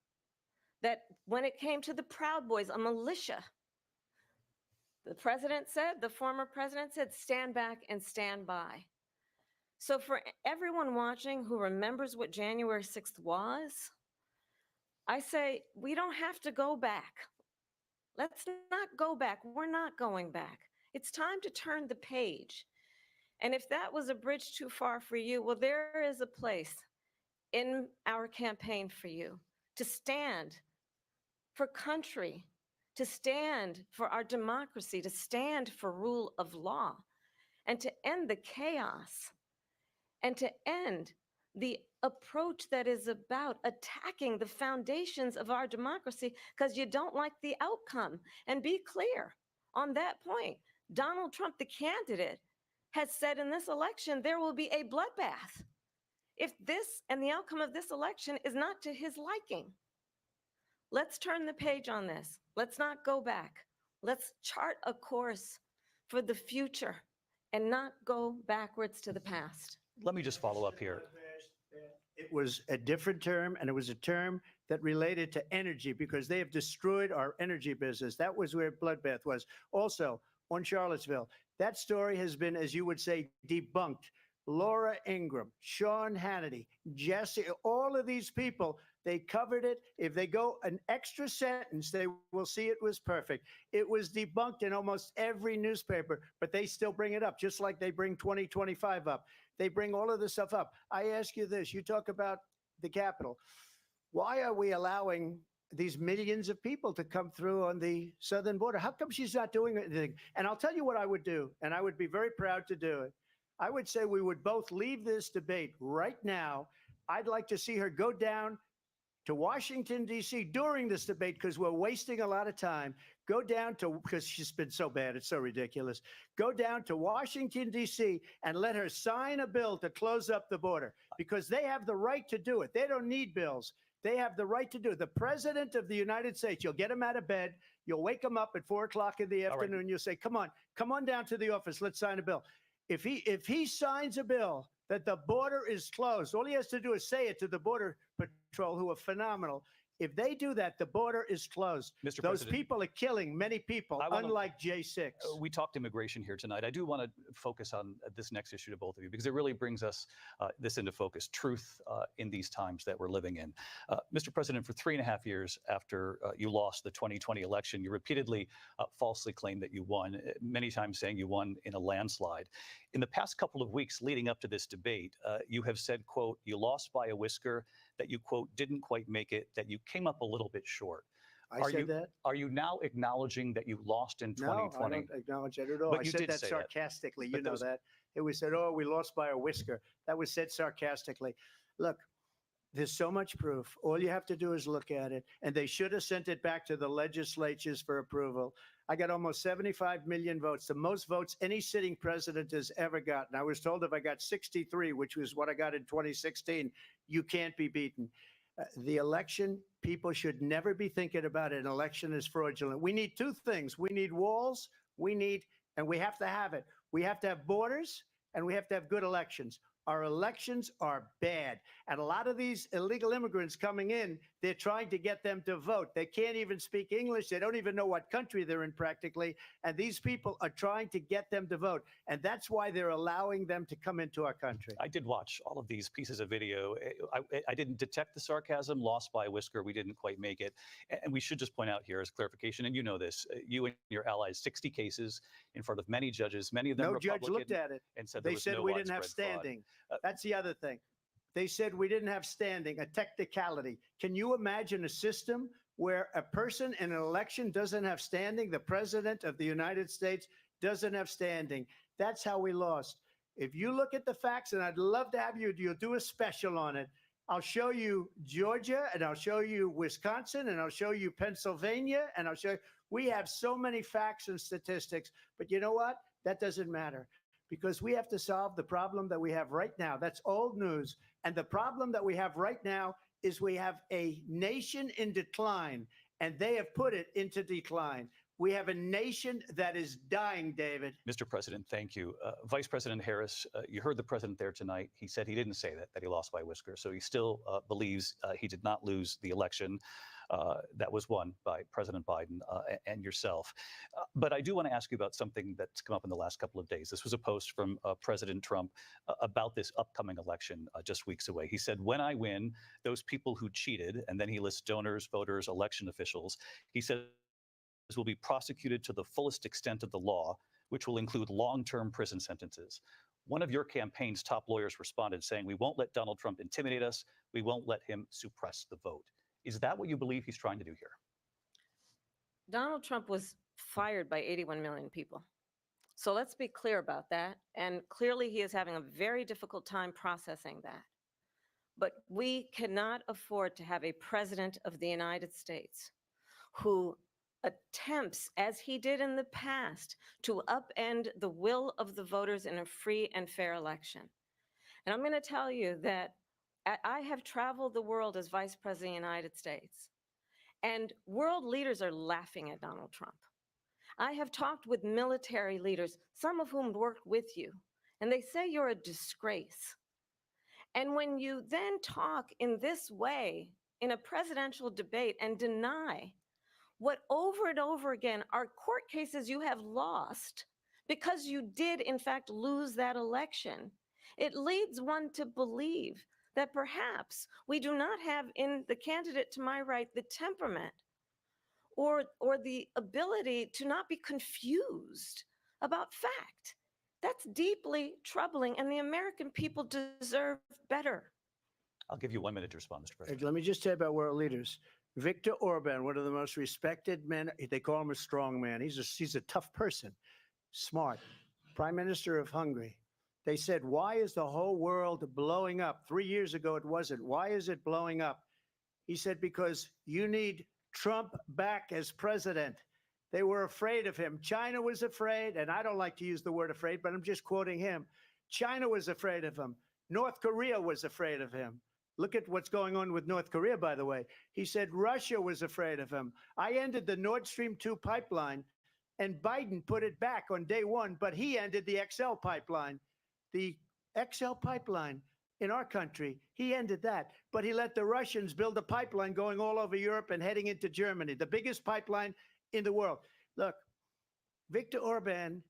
that when it came to the Proud Boys, a militia, The president said, the former president said, stand back and stand by. So for everyone watching who remembers what January 6th was, I say we don't have to go back. Let's not go back. We're not going back. It's time to turn the page. And if that was a bridge too far for you, well, there is a place in our campaign for you to stand for country, to stand for our democracy, to stand for rule of law, and to end the chaos, and to end the approach that is about attacking the foundations of our democracy because you don't like the outcome. And be clear on that point. Donald Trump, the candidate, has said in this election there will be a bloodbath if this and the outcome of this election is not to his liking. Let's turn the page on this. Let's not go back. Let's chart a course for the future and not go backwards to the past. Let me just follow up here. It was a different term, and it was a term that related to energy because they have destroyed our energy business. That was where bloodbath was. Also, on Charlottesville, that story has been, as you would say, debunked. Laura Ingraham, Sean Hannity, Jesse, all of these people, they covered it. If they go an extra sentence, they will see it was perfect. It was debunked in almost every newspaper, but they still bring it up, just like they bring 2025 up. They bring all of this stuff up. I ask you this, you talk about the Capitol. Why are we allowing these millions of people to come through on the southern border? How come she's not doing anything? And I'll tell you what I would do, and I would be very proud to do it. I would say we would both leave this debate right now. I'd like to see her go down to Washington, D.C. during this debate because we're wasting a lot of time. Go down to, because she's been so bad, it's so ridiculous. Go down to Washington, D.C. and let her sign a bill to close up the border because they have the right to do it. They don't need bills. They have the right to do it. The president of the United States, you'll get him out of bed. You'll wake him up at 4 o'clock in the afternoon. Right. You'll say, come on down to the office. Let's sign a bill. If he signs a bill that the border is closed, all he has to do is say it to the Border Patrol, who are phenomenal. If they do that, the border is closed. Mr. Those President, people are killing many people, unlike J6. We talked immigration here tonight. I do want to focus on this next issue to both of you because it really brings us this into focus, truth in these times that we're living in. Mr. President, for 3.5 years after you lost the 2020 election, you repeatedly falsely claimed that you won, many times saying you won in a landslide. In the past couple of weeks leading up to this debate, you have said, quote, you lost by a whisker, that you, quote, didn't quite make it, that you came up a little bit short. I said that? Are you now acknowledging that you lost in 2020? No, I don't acknowledge that at all. But I you said did that say sarcastically. That. You know that. It was said, oh, we lost by a whisker. That was said sarcastically. Look, there's so much proof. All you have to do is look at it. And they should have sent it back to the legislatures for approval. I got almost 75 million votes, the most votes any sitting president has ever gotten. I was told if I got 63, which was what I got in 2016, you can't be beaten. The election, people should never be thinking about an election as fraudulent. We need two things. We need walls, and we have to have it. We have to have borders, and we have to have good elections. Our elections are bad. And a lot of these illegal immigrants coming in, they're trying to get them to vote. They can't even speak English. They don't even know what country they're in practically. And these people are trying to get them to vote. And that's why they're allowing them to come into our country. I did watch all of these pieces of video. I didn't detect the sarcasm, lost by a whisker. We didn't quite make it. And we should just point out here as clarification, and you know this, you and your allies, 60 cases in front of many judges, many of them Republican. No judge looked at it. And said they said no we didn't have standing. That's the other thing. They said we didn't have standing, a technicality. Can you imagine a system where a person in an election doesn't have standing? The president of the United States doesn't have standing. That's how we lost. If you look at the facts, and I'd love to have you'll do a special on it. I'll show you Georgia, and I'll show you Wisconsin, and I'll show you Pennsylvania, and I'll show you. We have so many facts and statistics, but you know what? That doesn't matter. Because we have to solve the problem that we have right now. That's old news. And the problem that we have right now is we have a nation in decline, and they have put it into decline. We have a nation that is dying, David. Mr. President, thank you. Vice President Harris, you heard the president there tonight. He said he didn't say that he lost by a whisker. So he still believes he did not lose the election that was won by President Biden and yourself. But I do want to ask you about something that's come up in the last couple of days. This was a post from President Trump about this upcoming election just weeks away. He said, when I win, those people who cheated, and then he lists donors, voters, election officials, he says, will be prosecuted to the fullest extent of the law, which will include long-term prison sentences. One of your campaign's top lawyers responded saying, we won't let Donald Trump intimidate us. We won't let him suppress the vote. Is that what you believe he's trying to do here? Donald Trump was fired by 81 million people. So let's be clear about that. And clearly he is having a very difficult time processing that. But we cannot afford to have a president of the United States who attempts, as he did in the past, to upend the will of the voters in a free and fair election. And I'm going to tell you that I have traveled the world as Vice President of the United States, and world leaders are laughing at Donald Trump. I have talked with military leaders, some of whom worked with you, and they say you're a disgrace. And when you then talk in this way in a presidential debate and deny what over and over again are court cases you have lost because you did in fact lose that election, it leads one to believe that perhaps we do not have in the candidate to my right the temperament or the ability to not be confused about fact. That's deeply troubling, and the American people deserve better. I'll give you 1 minute to respond, Mr. President. Let me just say about world leaders. Viktor Orban, one of the most respected men, they call him a strong man. He's a tough person, smart. Prime Minister of Hungary. They said, why is the whole world blowing up? 3 years ago, it wasn't. Why is it blowing up? He said, because you need Trump back as president. They were afraid of him. China was afraid, and I don't like to use the word afraid, but I'm just quoting him. China was afraid of him. North Korea was afraid of him. Look at what's going on with North Korea, by the way. He said Russia was afraid of him. I ended the Nord Stream 2 pipeline, and Biden put it back on day one, but he ended the XL pipeline. The XL pipeline in our country, he ended that. But he let the Russians build a pipeline going all over Europe and heading into Germany, the biggest pipeline in the world. Look, Viktor Orban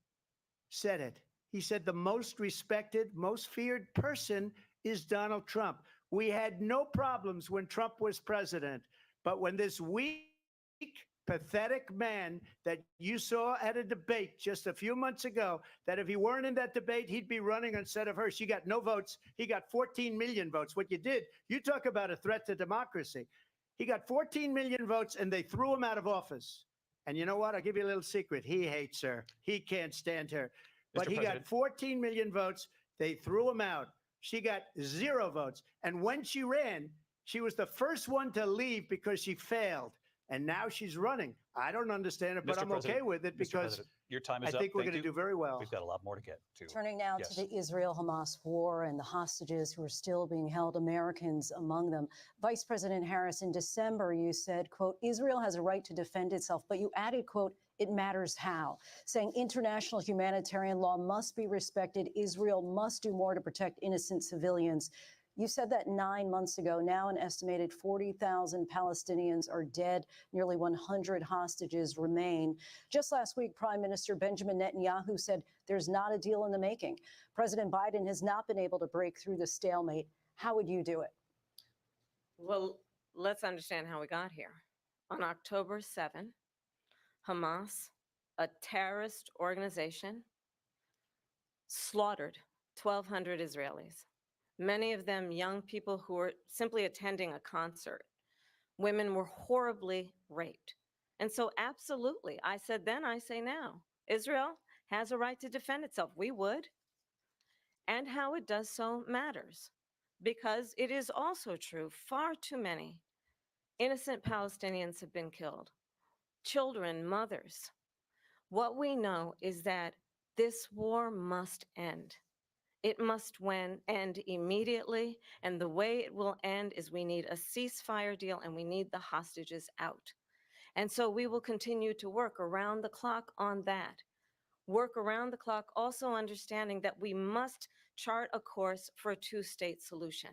said it. He said the most respected, most feared person is Donald Trump. We had no problems when Trump was president, but when this weak, pathetic man that you saw at a debate just a few months ago, that if he weren't in that debate, he'd be running instead of her. She got no votes. He got 14 million votes. What you did, you talk about a threat to democracy. He got 14 million votes, and they threw him out of office. And you know what? I'll give you a little secret. He hates her. He can't stand her. But he got 14 million votes. They threw him out. She got 0 votes. And when she ran, she was the first one to leave because she failed. And now she's running. I don't understand it, but I'm okay with it because your time is I think we're going to do very well. We've got a lot more to get to. Turning now to the Israel-Hamas war and the hostages who are still being held, Americans among them. Vice President Harris, in December, you said, quote, Israel has a right to defend itself, but you added, quote, it matters how, saying international humanitarian law must be respected. Israel must do more to protect innocent civilians. You said that 9 months ago. Now an estimated 40,000 Palestinians are dead. Nearly 100 hostages remain. Just last week, Prime Minister Benjamin Netanyahu said there's not a deal in the making. President Biden has not been able to break through the stalemate. How would you do it? Well, let's understand how we got here. On October 7, Hamas, a terrorist organization, slaughtered 1,200 Israelis. Many of them young people who were simply attending a concert. Women were horribly raped. And so absolutely, I said then, I say now, Israel has a right to defend itself. We would. And how it does so matters, because it is also true, far too many innocent Palestinians have been killed. Children, mothers. What we know is that this war must end. It must end immediately, and the way it will end is we need a ceasefire deal and we need the hostages out. And so we will continue to work around the clock on that. Work around the clock, also understanding that we must chart a course for a two-state solution.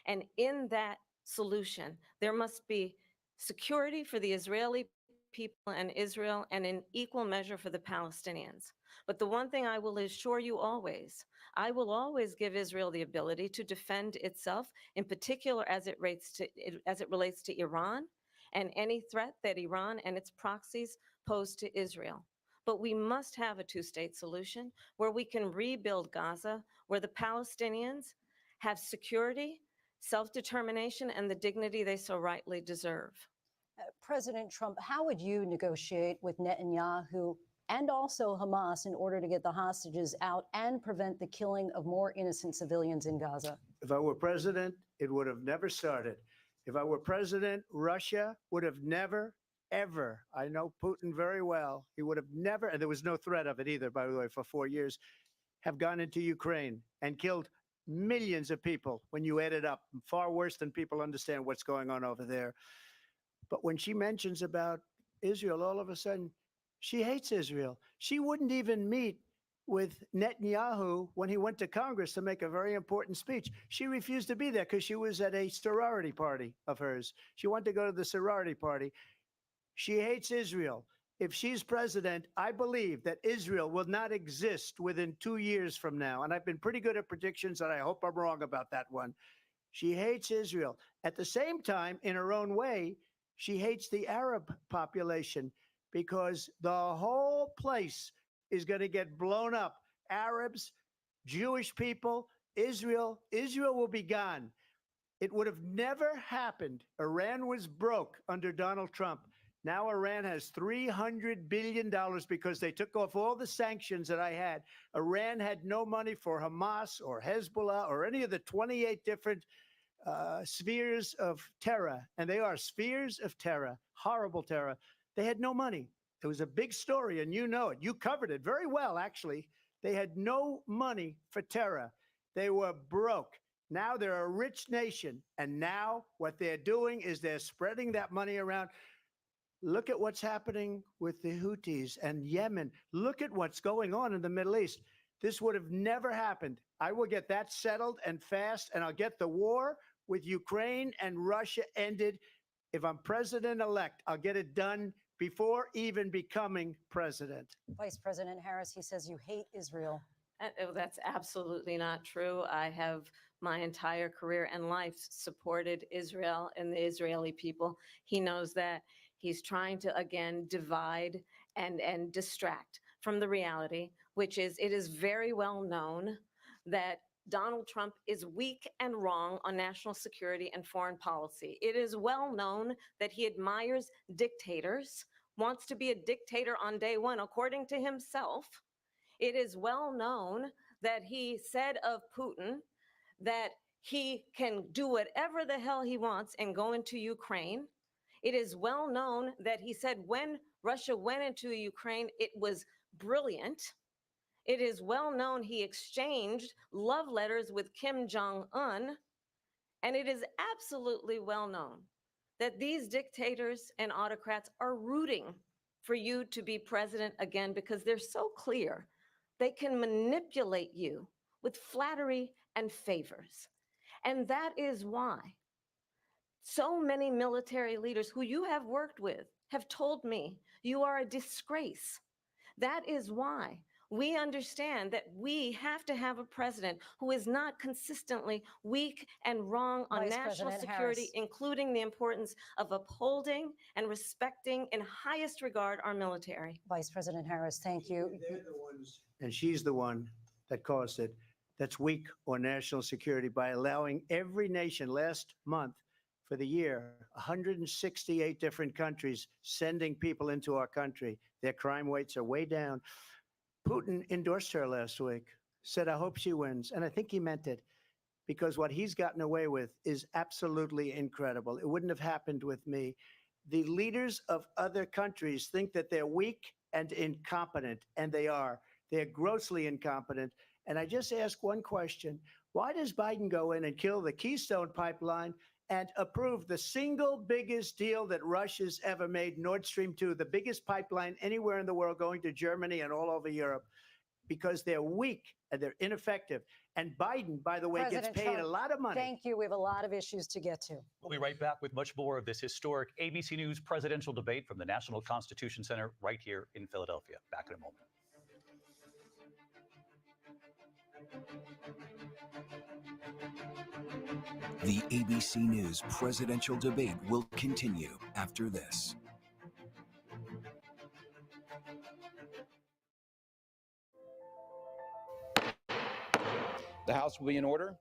And in that solution, there must be security for the Israeli people and Israel, and in equal measure for the Palestinians. But the one thing I will assure you always, I will always give Israel the ability to defend itself, in particular as it relates to Iran and any threat that Iran and its proxies pose to Israel. But we must have a two-state solution where we can rebuild Gaza, where the Palestinians have security, self-determination, and the dignity they so rightly deserve. President Trump, how would you negotiate with Netanyahu and also Hamas in order to get the hostages out and prevent the killing of more innocent civilians in Gaza? If I were president, it would have never started. If I were president, Russia would have never, ever, I know Putin very well, he would have never, and there was no threat of it either, by the way, for 4 years, have gone into Ukraine and killed millions of people when you add it up, far worse than people understand what's going on over there. But when she mentions about Israel, all of a sudden, she hates Israel. She wouldn't even meet with Netanyahu when he went to Congress to make a very important speech. She refused to be there because she was at a sorority party of hers. She wanted to go to the sorority party. She hates Israel. If she's president, I believe that Israel will not exist within 2 years from now. And I've been pretty good at predictions, and I hope I'm wrong about that one. She hates Israel. At the same time, in her own way, she hates the Arab population because the whole place is going to get blown up. Arabs, Jewish people, Israel will be gone. It would have never happened. Iran was broke under Donald Trump. Now Iran has $300 billion because they took off all the sanctions that I had. Iran had no money for Hamas or Hezbollah or any of the 28 different spheres of terror. And they are spheres of terror, horrible terror. They had no money. It was a big story, and you know it. You covered it very well, actually. They had no money for terror. They were broke. Now they're a rich nation. And now what they're doing is they're spreading that money around. Look at what's happening with the Houthis and Yemen. Look at what's going on in the Middle East. This would have never happened. I will get that settled and fast, and I'll get the war with Ukraine and Russia ended. If I'm president-elect, I'll get it done before even becoming president. Vice President Harris, he says you hate Israel. That's absolutely not true. I have my entire career and life supported Israel and the Israeli people. He knows that. He's trying to, again, divide and distract from the reality, which is it is very well known that Donald Trump is weak and wrong on national security and foreign policy. It is well known that he admires dictators, wants to be a dictator on day one, according to himself. It is well known that he said of Putin that he can do whatever the hell he wants and go into Ukraine. It is well known that he said when Russia went into Ukraine, it was brilliant. It is well known he exchanged love letters with Kim Jong-un. And it is absolutely well known that these dictators and autocrats are rooting for you to be president again because they're so clear they can manipulate you with flattery and favors. And that is why so many military leaders who you have worked with have told me you are a disgrace. That is why we understand that we have to have a president who is not consistently weak and wrong on national security, including the importance of upholding and respecting in highest regard our military. Vice President Harris, thank you. They're the ones, and she's the one that caused it, that's weak on national security by allowing every nation last month for the year, 168 different countries sending people into our country. Their crime rates are way down. Putin endorsed her last week, said, I hope she wins. And I think he meant it because what he's gotten away with is absolutely incredible. It wouldn't have happened with me. The leaders of other countries think that they're weak and incompetent, and they are. They're grossly incompetent. And I just ask one question. Why does Biden go in and kill the Keystone Pipeline and approved the single biggest deal that Russia's ever made, Nord Stream 2, the biggest pipeline anywhere in the world going to Germany and all over Europe, because they're weak and they're ineffective. And Biden, by the way, President gets paid Trump, a lot of money. Thank you. We have a lot of issues to get to. We'll be right back with much more of this historic ABC News presidential debate from the National Constitution Center right here in Philadelphia. Back in a moment. The ABC News presidential debate will continue after this. The House will be in order.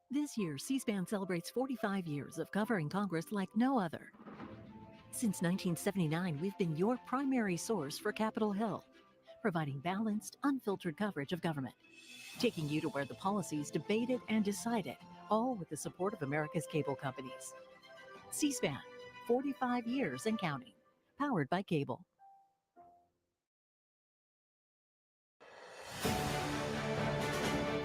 This year, C-SPAN celebrates 45 years of covering Congress like no other. Since 1979, we've been your primary source for Capitol Hill, providing balanced, unfiltered coverage of government, taking you to where the policies debated and decided, all with the support of America's cable companies. C-SPAN, 45 years and counting, powered by cable.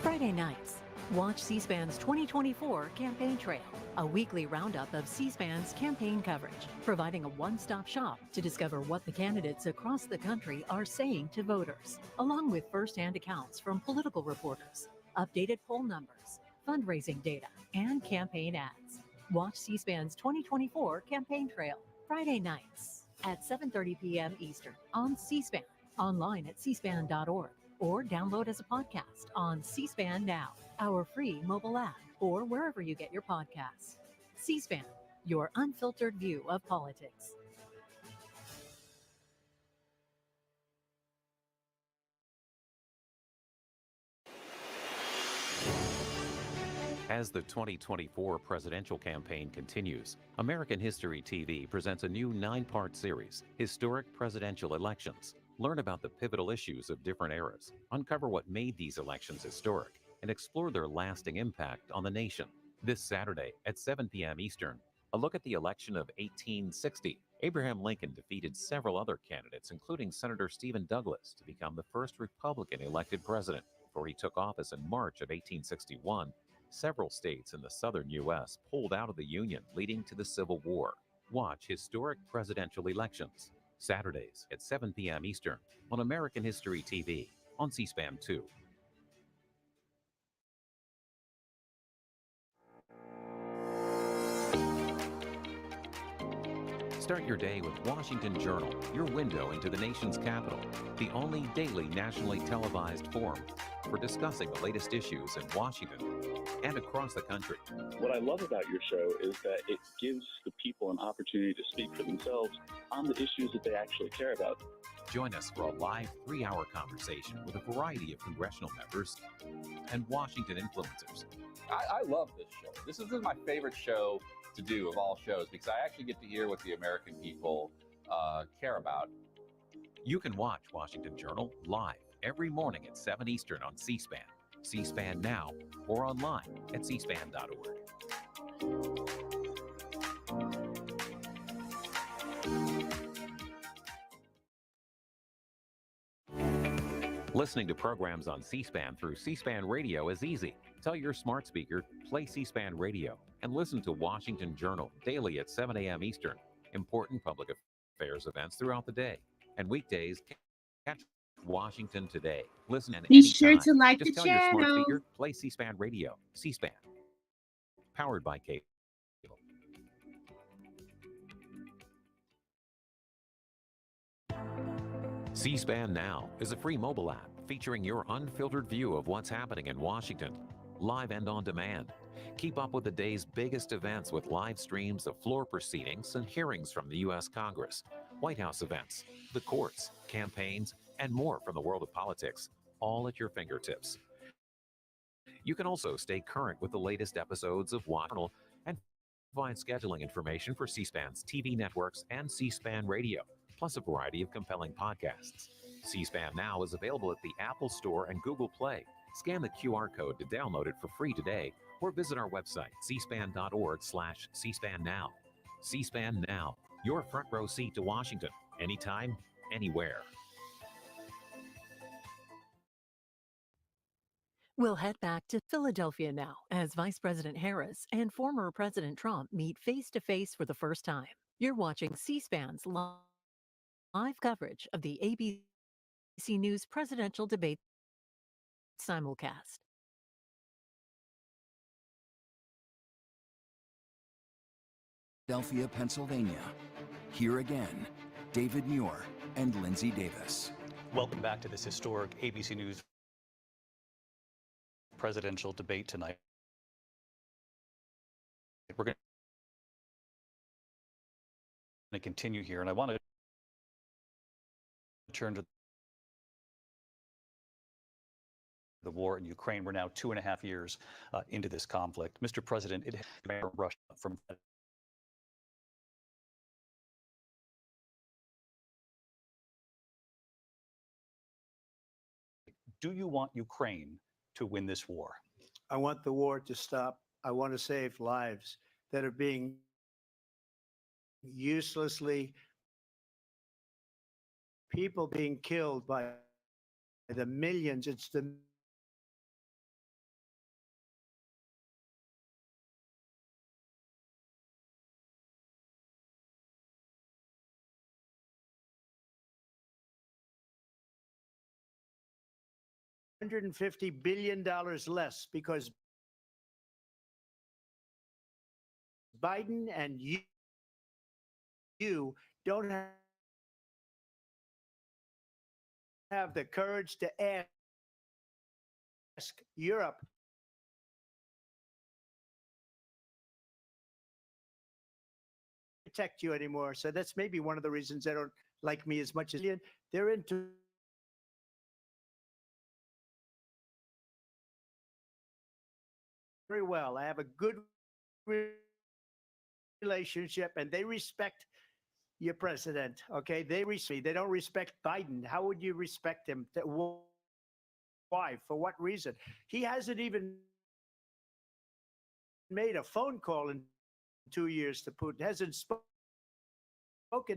Friday nights, watch C-SPAN's 2024 Campaign Trail, a weekly roundup of C-SPAN's campaign coverage, providing a one-stop shop to discover what the candidates across the country are saying to voters, along with first-hand accounts from political reporters, updated poll numbers, fundraising data, and campaign ads. Watch C-SPAN's 2024 Campaign Trail, Friday nights at 7:30 p.m. Eastern on C-SPAN, online at cspan.org, or download as a podcast on C-SPAN Now, our free mobile app, or wherever you get your podcasts. C-SPAN, your unfiltered view of politics. As the 2024 presidential campaign continues, American History TV presents a new 9-part series, Historic Presidential Elections. Learn about the pivotal issues of different eras, uncover what made these elections historic, and explore their lasting impact on the nation. This Saturday at 7 p.m. Eastern, a look at the election of 1860. Abraham Lincoln defeated several other candidates, including Senator Stephen Douglas, to become the first Republican elected president. Before he took office in March of 1861, several states in the southern U.S. pulled out of the Union, leading to the Civil War. Watch Historic Presidential Elections, Saturdays at 7 p.m. Eastern on American History TV on C-SPAN 2. Start your day with Washington Journal, your window into the nation's capital, the only daily nationally televised forum for discussing the latest issues in Washington and across the country. What I love about your show is that it gives the people an opportunity to speak for themselves on the issues that they actually care about. Join us for a live 3-hour conversation with a variety of congressional members and Washington influencers. I love this show. This is my favorite show to do of all shows because I actually get to hear what the American people care about. You can watch Washington Journal live every morning at 7 Eastern on C-SPAN, C-SPAN Now, or online at cspan.org. Listening to programs on C-SPAN through C-SPAN Radio is easy. Tell your smart speaker, play C-SPAN Radio, and listen to Washington Journal daily at 7 a.m. Eastern. Important public affairs events throughout the day. And weekdays, catch Washington Today. Listen at Be any sure time. to like Just the tell your smart channel. speaker, play C-SPAN Radio. C-SPAN. Powered by cable. C-SPAN Now is a free mobile app featuring your unfiltered view of what's happening in Washington, live and on demand. Keep up with the day's biggest events with live streams of floor proceedings and hearings from the U.S. Congress, White House events, the courts, campaigns, and more from the world of politics, all at your fingertips. You can also stay current with the latest episodes of Washington and find scheduling information for C-SPAN's TV networks and C-SPAN Radio, plus a variety of compelling podcasts. C-SPAN Now is available at the Apple Store and Google Play. Scan the QR code to download it for free today, or visit our website, cspan.org/cspan now. C-SPAN Now, your front row seat to Washington, anytime, anywhere. We'll head back to Philadelphia now as Vice President Harris and former President Trump meet face to face for the first time. You're watching C-SPAN's live coverage of the ABC News presidential debate simulcast. Philadelphia, Pennsylvania. Here again, David Muir and Lindsay Davis. Welcome back to this historic ABC News presidential debate tonight. We're going to continue here, and I want to turn to the war in Ukraine. We're now 2.5 years into this conflict. Mr. President, it has Russia from do you want Ukraine to win this war? I want the war to stop. I want to save lives that are being uselessly, people being killed by the millions. It's the $150 billion less because Biden and you don't have the courage to ask Europe to protect you anymore. So that's maybe one of the reasons they don't like me as much as they're into very well. I have a good relationship and they respect your president. Okay. They respect me. They don't respect Biden. How would you respect him? Why? For what reason? He hasn't even made a phone call in 2 years to Putin, hasn't spoken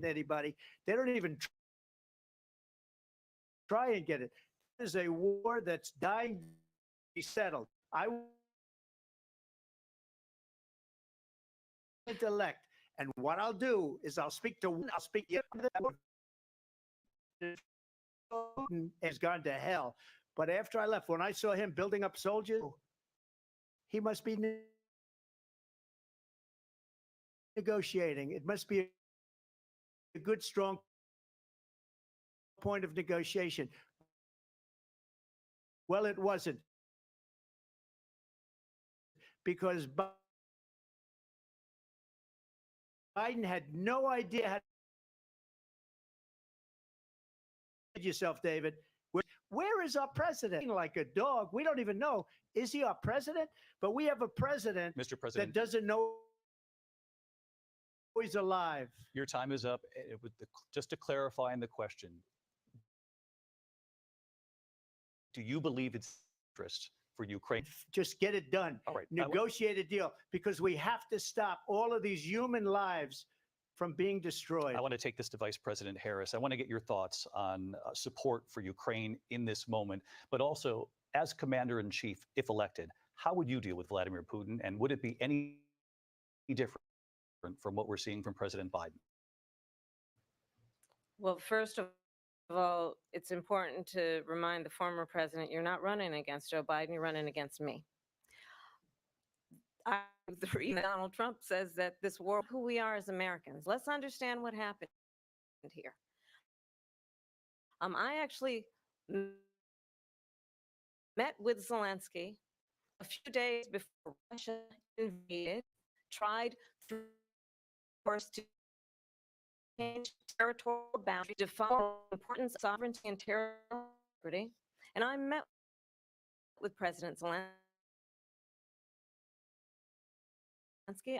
to anybody. They don't even try and get it. This is a war that's dying to be settled. I elect, and what I'll do is I'll speak to Putin has gone to hell. But after I left, when I saw him building up soldiers, he must be negotiating. It must be a good, strong point of negotiation. Well, it wasn't, because Biden had no idea how to yourself, David. Where is our president? Like a dog. We don't even know. Is he our president? But we have a president, Mr. President, that doesn't know he's alive. your time is up. Just to clarify in the question, do you believe it's interest for Ukraine? Just get it done. All right. Negotiate a deal, because we have to stop all of these human lives from being destroyed. I want to take this to Vice President Harris. I want to get your thoughts on support for Ukraine in this moment, but also as Commander in Chief, if elected, how would you deal with Vladimir Putin? And would it be any different from what we're seeing from President Biden? Well, first of all, it's important to remind the former president, you're not running against Joe Biden, you're running against me. Donald Trump says that this war, who we are as Americans, let's understand what happened here. I actually met with Zelensky a few days before Russia invaded, tried through force to change territorial boundaries, define the importance of sovereignty and territorial. And I met with President Zelensky.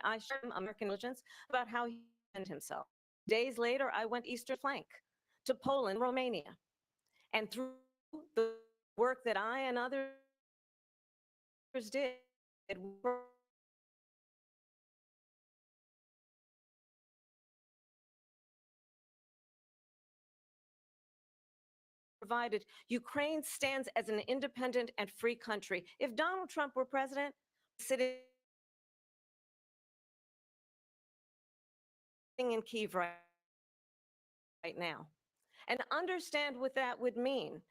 I shared American intelligence about how he defended himself. Days later, I went eastern flank to Poland, Romania. And through the work that I and others did, provided, Ukraine stands as an independent and free country. If Donald Trump were president, sitting in Kyiv right now, and understand what that would mean.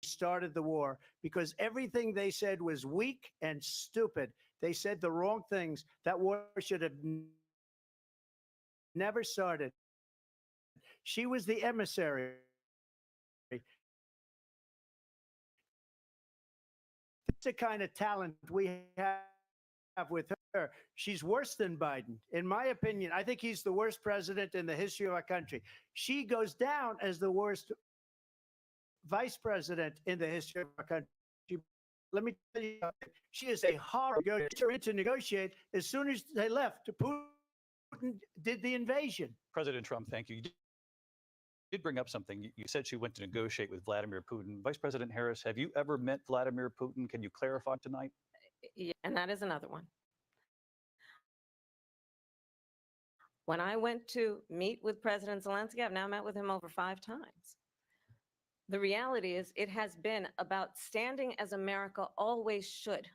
Started the war because everything they said was weak and stupid. They said the wrong things. That war should have never started. She was the emissary. That's the kind of talent we have with her. She's worse than Biden. In my opinion, I think he's the worst president in the history of our country. She goes down as the worst vice president in the history of our country. Let me tell you, she is a horrible negotiator to negotiate. As soon as they left, Putin did the invasion. President Trump, thank you. You did bring up something. You said she went to negotiate with Vladimir Putin. Vice President Harris, have you ever met Vladimir Putin? Can you clarify tonight? Yeah, and that is another one. When I went to meet with President Zelensky, I've now met with him over 5 times. The reality is it has been about standing as America always should,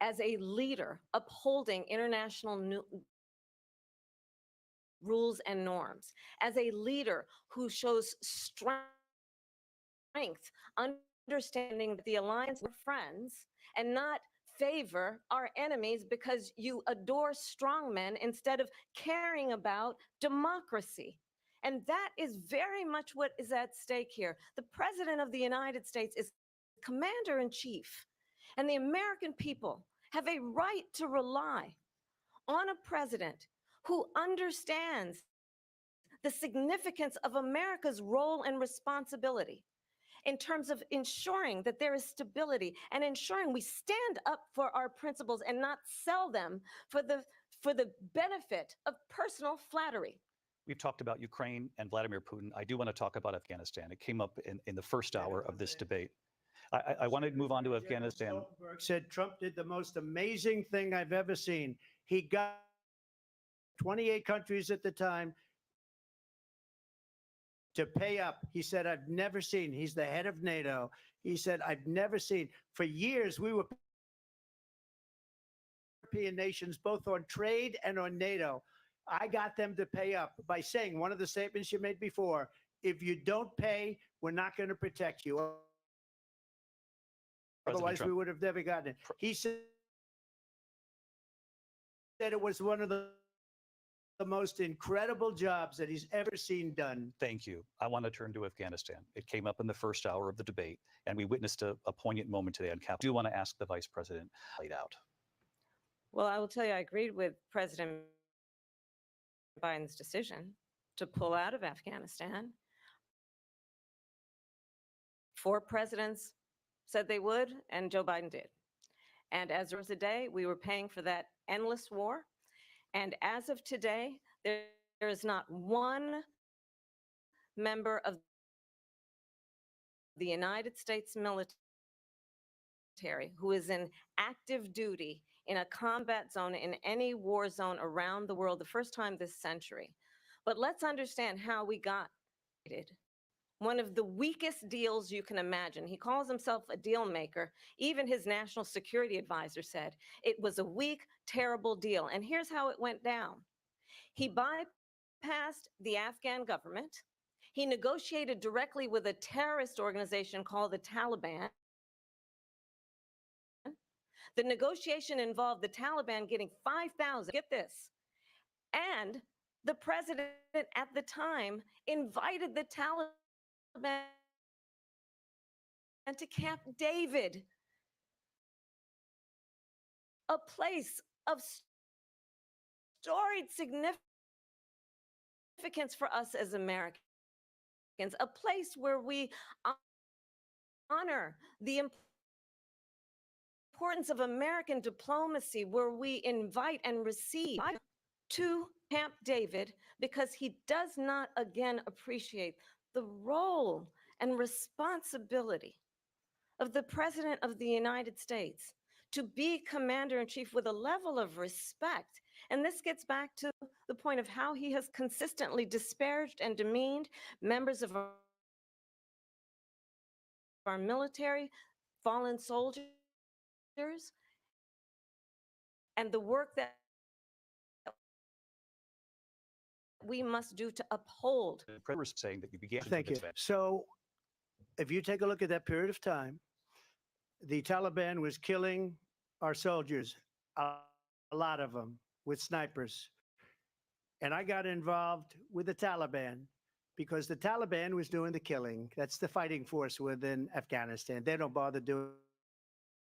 as a leader upholding international rules and norms, as a leader who shows strength, understanding that the alliance of friends and not favor our enemies because you adore strong men instead of caring about democracy. And that is very much what is at stake here. The President of the United States is commander in chief, and the American people have a right to rely on a president who understands the significance of America's role and responsibility in terms of ensuring that there is stability and ensuring we stand up for our principles and not sell them for the benefit of personal flattery. We've talked about Ukraine and Vladimir Putin. I do want to talk about Afghanistan. It came up in the first hour of this debate. I want to move on to Afghanistan. Stoltenberg said Trump did the most amazing thing I've ever seen. He got 28 countries at the time to pay up. He said, I've never seen, he's the head of NATO. He said, I've never seen. For years, we were European nations, both on trade and on NATO. I got them to pay up by saying one of the statements you made before, if you don't pay, we're not going to protect you. Otherwise, we would have never gotten it. He said it was one of the most incredible jobs that he's ever seen done. Thank you. I want to turn to Afghanistan. It came up in the first hour of the debate, and we witnessed a poignant moment today on Capitol. I do want to ask the Vice President laid out. Well, I will tell you, I agreed with President Biden's decision to pull out of Afghanistan. 4 presidents said they would, and Joe Biden did. And as of today, we were paying for that endless war. And as of today, there's there is not one member of the United States military who is in active duty in a combat zone in any war zone around the world the first time this century. But let's understand how we got it. One of the weakest deals you can imagine. He calls himself a deal maker. Even his national security advisor said it was a weak, terrible deal. And here's how it went down. He bypassed the Afghan government. He negotiated directly with a terrorist organization called the Taliban. The negotiation involved the Taliban getting 5,000, get this, and the president at the time invited the Taliban to Camp David, a place of storied significance for us as Americans, a place where we honor the importance of American diplomacy, where we invite and receive to Camp David, because he does not again appreciate the role and responsibility of the President of the United States to be commander-in-chief with a level of respect. And this gets back to the point of how he has consistently disparaged and demeaned members of our military, fallen soldiers, and the work that we must do to uphold. The president was saying that you began. Thank you. So if you take a look at that period of time, the Taliban was killing our soldiers, a lot of them, with snipers. And I got involved with the Taliban because the Taliban was doing the killing. That's the fighting force within Afghanistan. They don't bother doing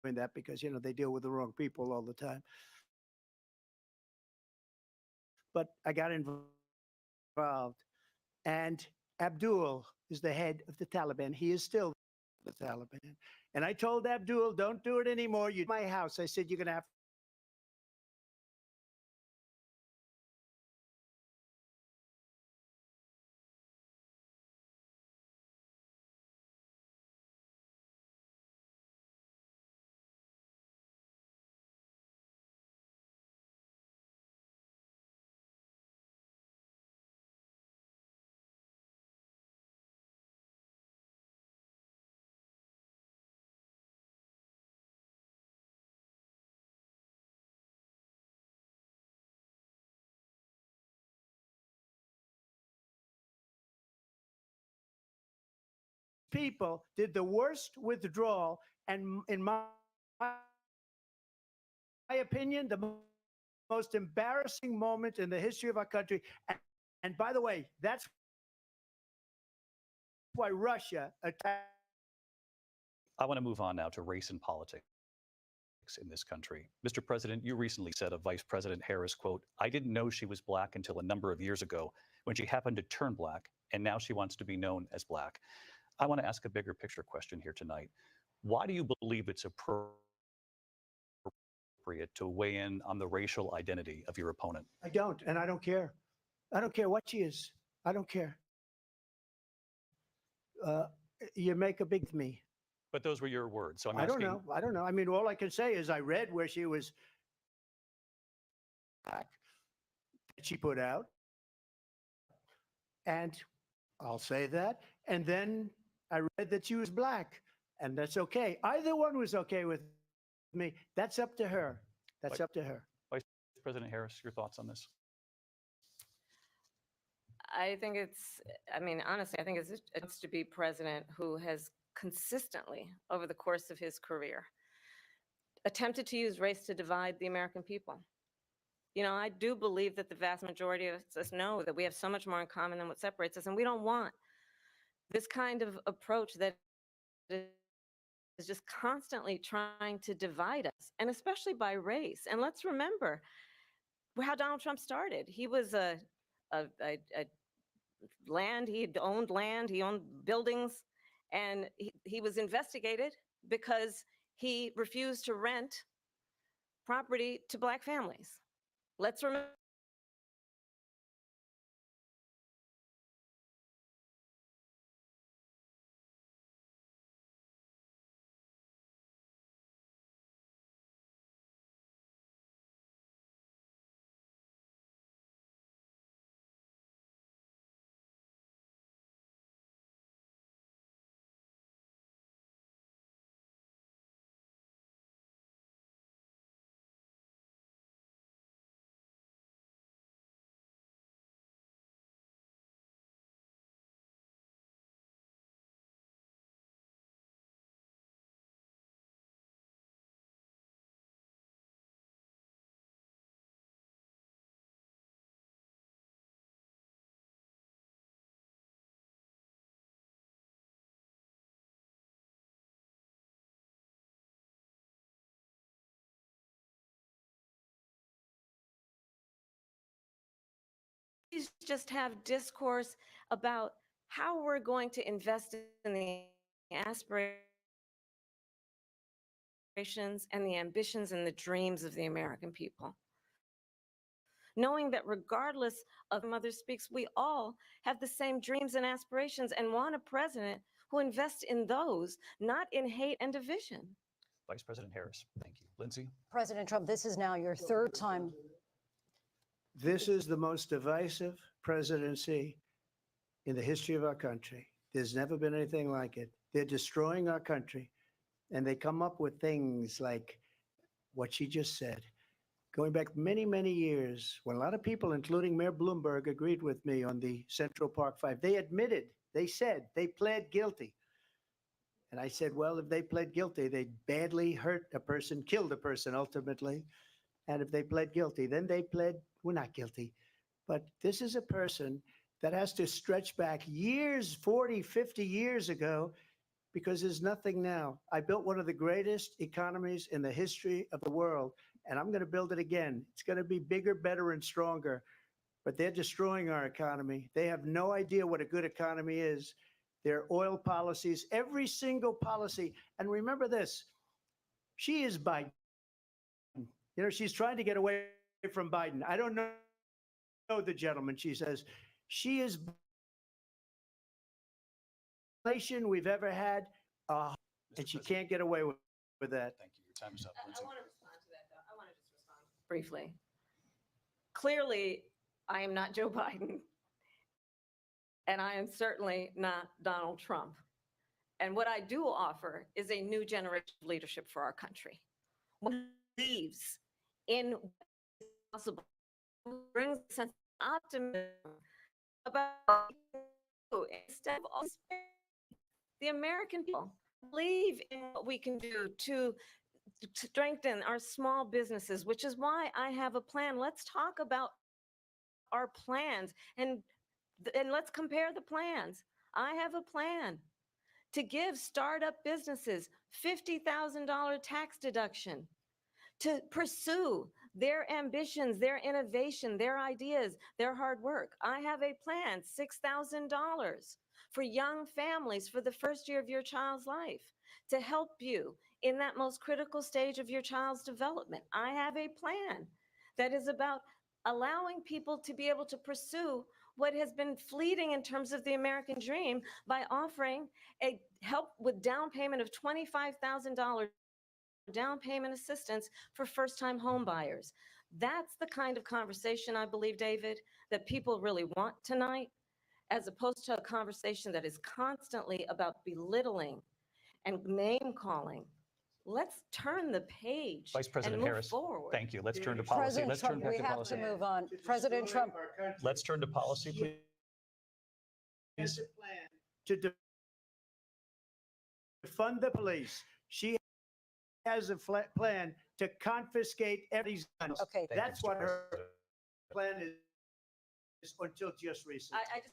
that because, you know, they deal with the wrong people all the time. But I got involved. And Abdul is the head of the Taliban. He is still the Taliban. And I told Abdul, don't do it anymore. You my house. I said, you're going to have people did the worst withdrawal, and in my opinion, the most embarrassing moment in the history of our country. And by the way, that's why Russia attacked. I want to move on now to race and politics in this country. Mr. President, you recently said of Vice President Harris, quote, "I didn't know she was black until a number of years ago when she happened to turn black, and now she wants to be known as black." I want to ask a bigger picture question here tonight. Why do you believe it's appropriate to weigh in on the racial identity of your opponent? I don't, and I don't care. I don't care what she is. I don't care. You make a big with me. But those were your words. So I'm I asking. don't know. I don't know. I mean, all I can say is I read where she was black that she put out, and I'll say that. And then I read that she was black, and that's okay. Either one was okay with me. That's up to her. That's up to her. Vice President Harris, your thoughts on this? I think honestly, I think it's to be president who has consistently, over the course of his career, attempted to use race to divide the American people. You know, I do believe that the vast majority of us know that we have so much more in common than what separates us, and we don't want this kind of approach that is just constantly trying to divide us, and especially by race. And let's remember how Donald Trump started. He was he owned land, he owned buildings, and he was investigated because he refused to rent property to black families. Let's remember just have discourse about how we're going to invest in the aspirations and the ambitions and the dreams of the American people. Knowing that regardless of mother speaks, we all have the same dreams and aspirations and want a president who invests in those, not in hate and division. Vice President Harris, thank you. Lindsay? President Trump, this is now your third time. This is the most divisive presidency in the history of our country. There's never been anything like it. They're destroying our country, and they come up with things like what she just said. Going back many, many years, when a lot of people, including Mayor Bloomberg, agreed with me on the Central Park Five, they admitted, they said, they pled guilty. And I said, well, if they pled guilty, they badly hurt a person, killed a person ultimately. And if they pled guilty, then they pled, we're not guilty. But this is a person that has to stretch back years, 40, 50 years ago, because there's nothing now. I built one of the greatest economies in the history of the world, and I'm going to build it again. It's going to be bigger, better, and stronger. But they're destroying our economy. They have no idea what a good economy is. Their oil policies, every single policy. And remember this, she is Biden. You know, she's trying to get away from Biden. I don't know the gentleman, she says. She is inflation we've ever had, and she can't get away with that. Thank you. Your time is up, Lindsay. I want to respond to that, though. I want to just respond briefly. Clearly, I am not Joe Biden, and I am certainly not Donald Trump. And what I do offer is a new generation of leadership for our country. One who believes in what is possible, brings a sense of optimism about instead of all the American people believe in what we can do to strengthen our small businesses, which is why I have a plan. Let's talk about our plans and let's compare the plans. I have a plan to give startup businesses $50,000 tax deduction to pursue their ambitions, their innovation, their ideas, their hard work. I have a plan, $6,000 for young families for the first year of your child's life to help you in that most critical stage of your child's development. I have a plan that is about allowing people to be able to pursue what has been fleeting in terms of the American dream by offering a help with down payment of $25,000 down payment assistance for first-time home buyers. That's the kind of conversation, I believe, David, that people really want tonight, as opposed to a conversation that is constantly about belittling and name-calling. Let's turn the page Vice President and move Harris, forward. thank you. Let's turn to policy. President Let's Trump, turn back we to have policy. to move on. President Trump. Let's turn to policy, please. To defund the police. She has a plan to confiscate everybody's guns. Okay. That's what her plan is until just recently. I just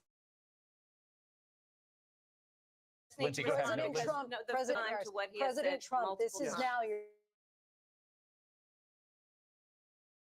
need Lindsay, to go ahead. President respond Trump, the President time Harris, to what he has President said Trump, this multiple is times. now your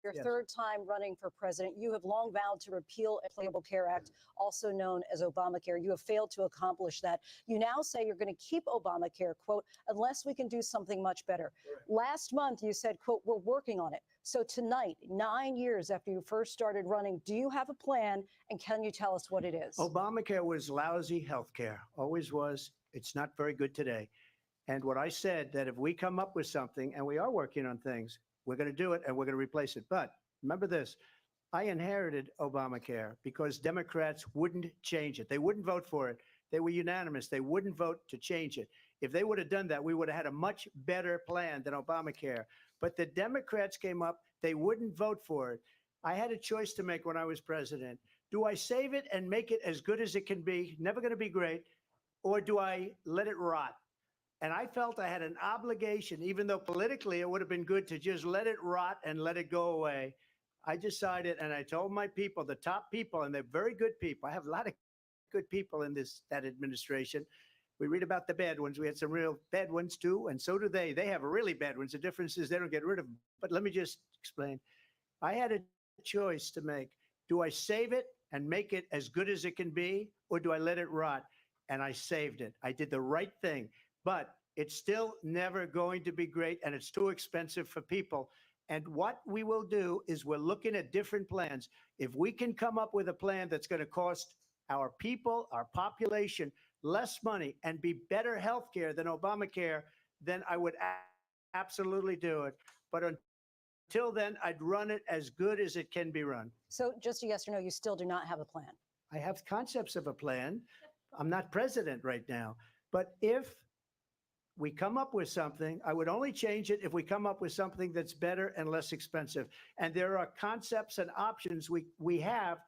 Yes. third time running for president. You have long vowed to repeal the Affordable Care Act, also known as Obamacare. You have failed to accomplish that. You now say you're going to keep Obamacare, quote, unless we can do something much better. Last month, you said, quote, we're working on it. So tonight, 9 years after you first started running, do you have a plan, and can you tell us what it is? Obamacare was lousy health care, always was. It's not very good today. And what I said, that if we come up with something, and we are working on things, we're going to do it and we're going to replace it. But remember this, I inherited Obamacare because Democrats wouldn't change it. They wouldn't vote for it. They were unanimous. They wouldn't vote to change it. If they would have done that, we would have had a much better plan than Obamacare. But the Democrats came up, they wouldn't vote for it. I had a choice to make when I was president. Do I save it and make it as good as it can be, never going to be great, or do I let it rot? And I felt I had an obligation, even though politically it would have been good to just let it rot and let it go away. I decided, and I told my people, the top people, and they're very good people. I have a lot of good people in that administration. We read about the bad ones. We had some real bad ones too, and so do they. They have really bad ones. The difference is they don't get rid of them. But let me just explain. I had a choice to make. Do I save it and make it as good as it can be, or do I let it rot? And I saved it. I did the right thing, but it's still never going to be great, and it's too expensive for people. And what we will do is we're looking at different plans. If we can come up with a plan that's going to cost our people, our population, less money and be better health care than Obamacare, then I would absolutely do it. But until then, I'd run it as good as it can be run. So just a yes or no, you still do not have a plan. I have concepts of a plan. I'm not president right now. But if we come up with something, I would only change it if we come up with something that's better and less expensive. And there are concepts and options we have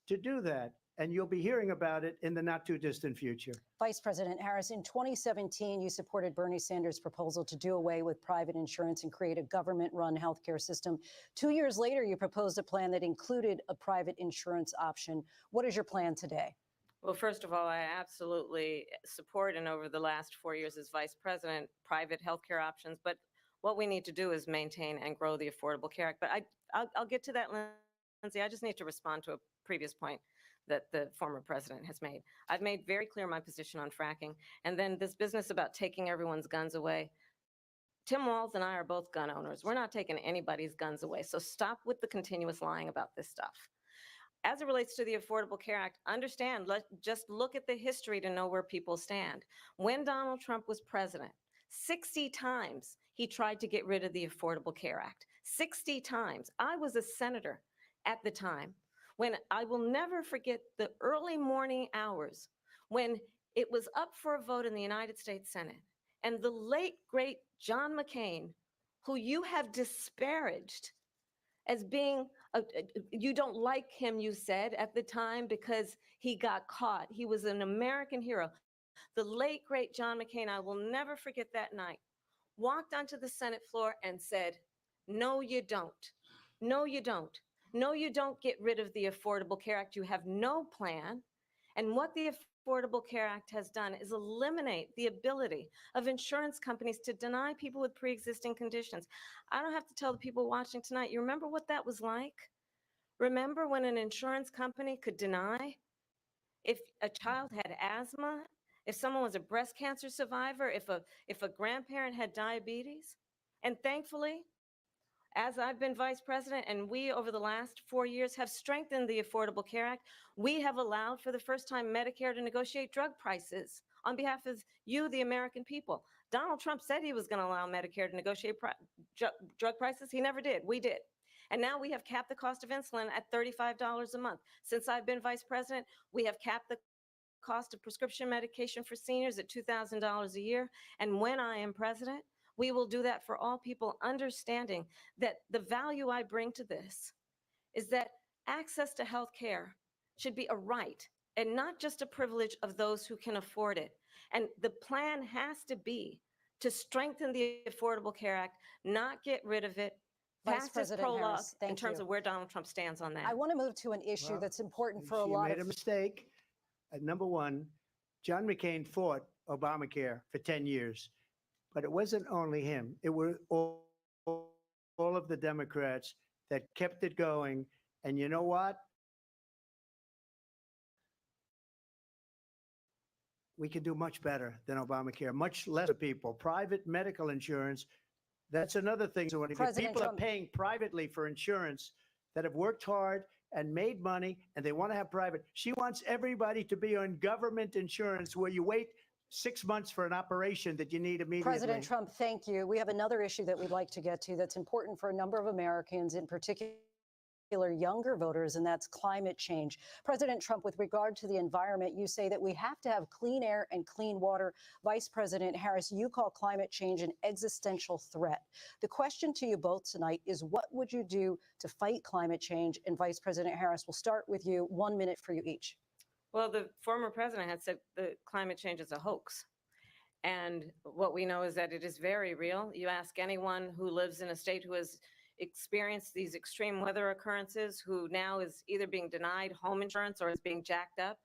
to do that. And you'll be hearing about it in the not too distant future. Vice President Harris, in 2017, you supported Bernie Sanders' proposal to do away with private insurance and create a government-run healthcare system. 2 years later, you proposed a plan that included a private insurance option. What is your plan today? Well, first of all, I absolutely support, and over the last 4 years as vice president, private healthcare options. But what we need to do is maintain and grow the Affordable Care Act. But I'll get to that, Lindsay. I just need to respond to a previous point that the former president has made. I've made very clear my position on fracking. And then this business about taking everyone's guns away. Tim Walz and I are both gun owners. We're not taking anybody's guns away. So stop with the continuous lying about this stuff. As it relates to the Affordable Care Act, understand, just look at the history to know where people stand. When Donald Trump was president, 60 times he tried to get rid of the Affordable Care Act. 60 times. I was a senator at the time when I will never forget the early morning hours when it was up for a vote in the United States Senate. And the late, great John McCain, who you have disparaged as being, you don't like him, you said at the time, because he got caught. He was an American hero. The late, great John McCain, I will never forget that night, walked onto the Senate floor and said, no, you don't. No, you don't. No, you don't get rid of the Affordable Care Act. You have no plan. And what the Affordable Care Act has done is eliminate the ability of insurance companies to deny people with pre-existing conditions. I don't have to tell the people watching tonight, you remember what that was like? Remember when an insurance company could deny if a child had asthma, if someone was a breast cancer survivor, if a grandparent had diabetes? And thankfully, as I've been vice president and we over the last 4 years have strengthened the Affordable Care Act, we have allowed for the first time Medicare to negotiate drug prices on behalf of you, the American people. Donald Trump said he was going to allow Medicare to negotiate drug prices. He never did. We did. And now we have capped the cost of insulin at $35 a month. Since I've been vice president, we have capped the cost of prescription medication for seniors at $2,000 a year. And when I am president, we will do that for all people, understanding that the value I bring to this is that access to health care should be a right and not just a privilege of those who can afford it. And the plan has to be to strengthen the Affordable Care Act, not get rid of it, pass this prologue in terms of where Donald Trump stands on that. I want to move to an issue that's important for a lot of— You made a mistake. Number one, John McCain fought Obamacare for 10 years. But it wasn't only him. It were all of the Democrats that kept it going. And you know what? We can do much better than Obamacare, much less people. Private medical insurance, that's another thing. So when people are paying privately for insurance that have worked hard and made money and they want to have private, she wants everybody to be on government insurance where you wait 6 months for an operation that you need immediately. President Trump, thank you. We have another issue that we'd like to get to that's important for a number of Americans, in particular younger voters, and that's climate change. President Trump, with regard to the environment, you say that we have to have clean air and clean water. Vice President Harris, you call climate change an existential threat. The question to you both tonight is, what would you do to fight climate change? And Vice President Harris, we'll start with you. 1 minute for you each. Well, the former president had said that climate change is a hoax. And what we know is that it is very real. You ask anyone who lives in a state who has experienced these extreme weather occurrences, who now is either being denied home insurance or is being jacked up.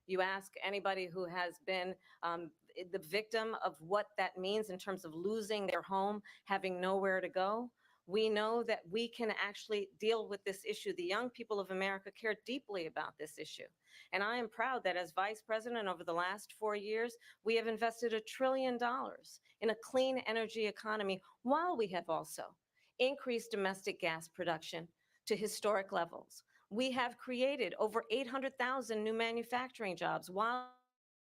You ask anybody who has been the victim of what that means in terms of losing their home, having nowhere to go. We know that we can actually deal with this issue. The young people of America care deeply about this issue. And I am proud that as vice president over the last 4 years, we have invested $1 trillion in a clean energy economy, while we have also increased domestic gas production to historic levels. We have created over 800,000 new manufacturing jobs while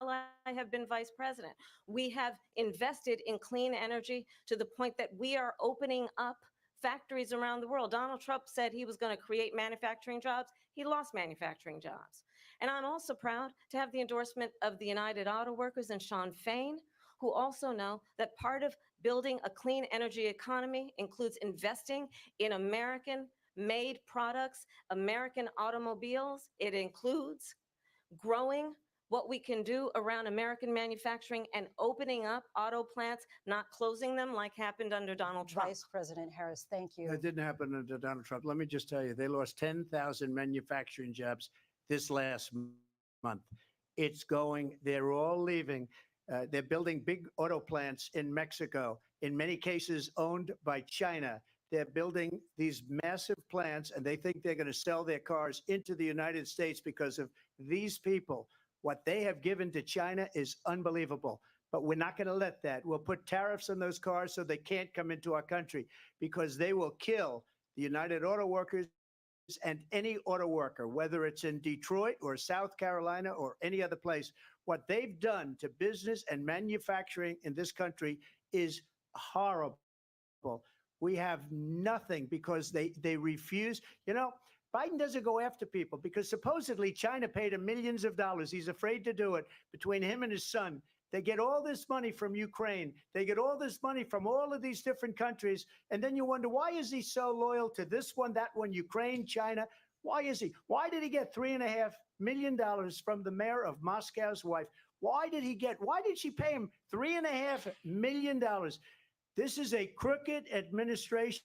I have been vice president. We have invested in clean energy to the point that we are opening up factories around the world. Donald Trump said he was going to create manufacturing jobs. He lost manufacturing jobs. And I'm also proud to have the endorsement of the United Auto Workers and Sean Fain, who also know that part of building a clean energy economy includes investing in American-made products, American automobiles. It includes growing what we can do around American manufacturing and opening up auto plants, not closing them like happened under Donald Trump. Vice President Harris, thank you. That didn't happen under Donald Trump. Let me just tell you, they lost 10,000 manufacturing jobs this last month. It's going, they're all leaving. They're building big auto plants in Mexico, in many cases owned by China. They're building these massive plants, and they think they're going to sell their cars into the United States because of these people. What they have given to China is unbelievable. But we're not going to let that. We'll put tariffs on those cars so they can't come into our country, because they will kill the United Auto Workers and any auto worker, whether it's in Detroit or South Carolina or any other place. What they've done to business and manufacturing in this country is horrible. We have nothing because they refuse. You know, Biden doesn't go after people because supposedly China paid him millions of dollars. He's afraid to do it. Between him and his son, they get all this money from Ukraine. They get all this money from all of these different countries. And then you wonder, why is he so loyal to this one, that one, Ukraine, China? Why is he? Why did he get $3.5 million from the mayor of Moscow's wife? Why did she pay him $3.5 million? This is a crooked administration,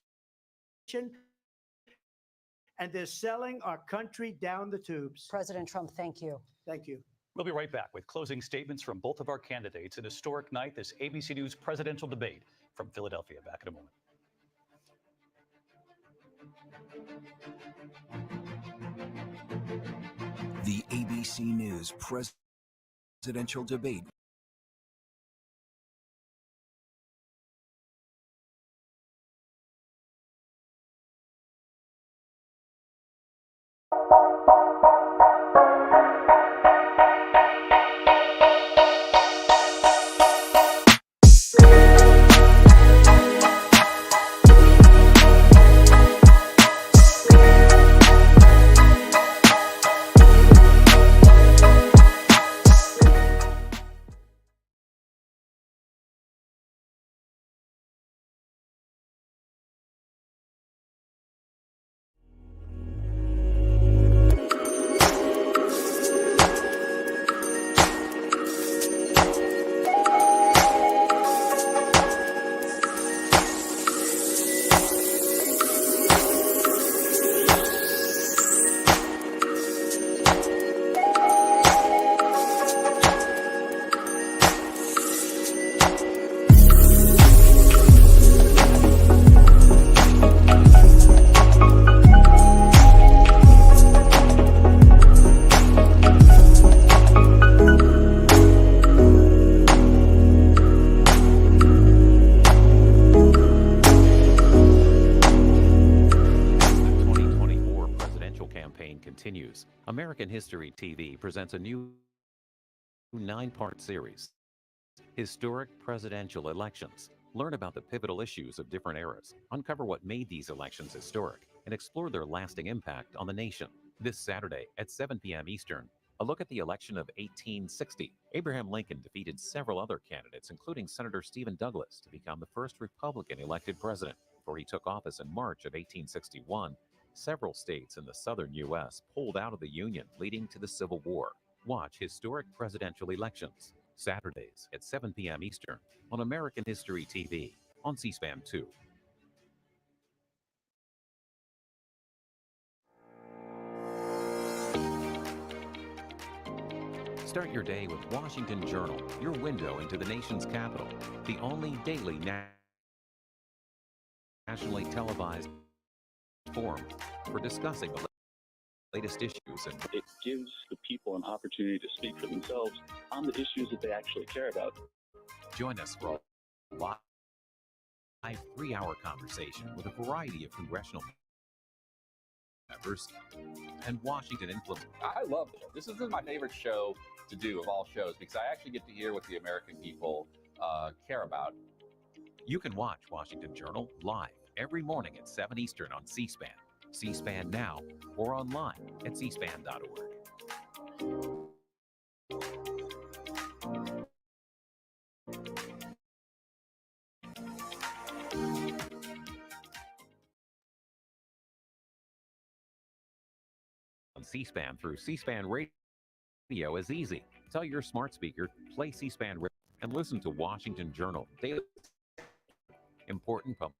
and they're selling our country down the tubes. President Trump, thank you. Thank you. We'll be right back with closing statements from both of our candidates. An historic night, this ABC News presidential debate from Philadelphia. Back in a moment. The ABC News presidential debate. Continues. American History TV presents a new 9-part series, Historic Presidential Elections. Learn about the pivotal issues of different eras, uncover what made these elections historic, and explore their lasting impact on the nation. This Saturday at 7 p.m. Eastern, a look at the election of 1860. Abraham Lincoln defeated several other candidates, including Senator Stephen Douglas, to become the first Republican elected president. Before he took office in March of 1861, several states in the southern U.S. pulled out of the Union, leading to the Civil War. Watch Historic Presidential Elections, Saturdays at 7 p.m. Eastern on American History TV on C-SPAN 2. Start your day with Washington Journal, your window into the nation's capital, the only daily national nationally televised forum for discussing the latest issues and It gives the people an opportunity to speak for themselves on the issues that they actually care about. join us for a live 3-hour conversation with a variety of congressional members and Washington influence. I love this. This is my favorite show to do of all shows because I actually get to hear what the American people care about. You can watch Washington Journal live every morning at 7 Eastern on C-SPAN, C-SPAN Now, or online at cspan.org. On C-SPAN through C-SPAN Radio is easy. Tell your smart speaker, play C-SPAN Radio, and listen to Washington Journal daily. Important public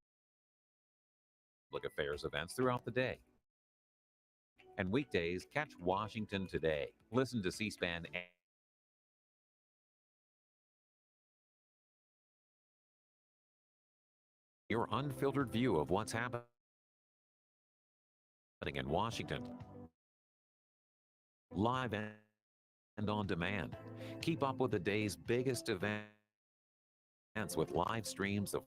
affairs events throughout the day. And weekdays, catch Washington Today. Listen to C-SPAN your unfiltered view of what's happening in Washington. Live and on demand. Keep up with the day's biggest events with live streams of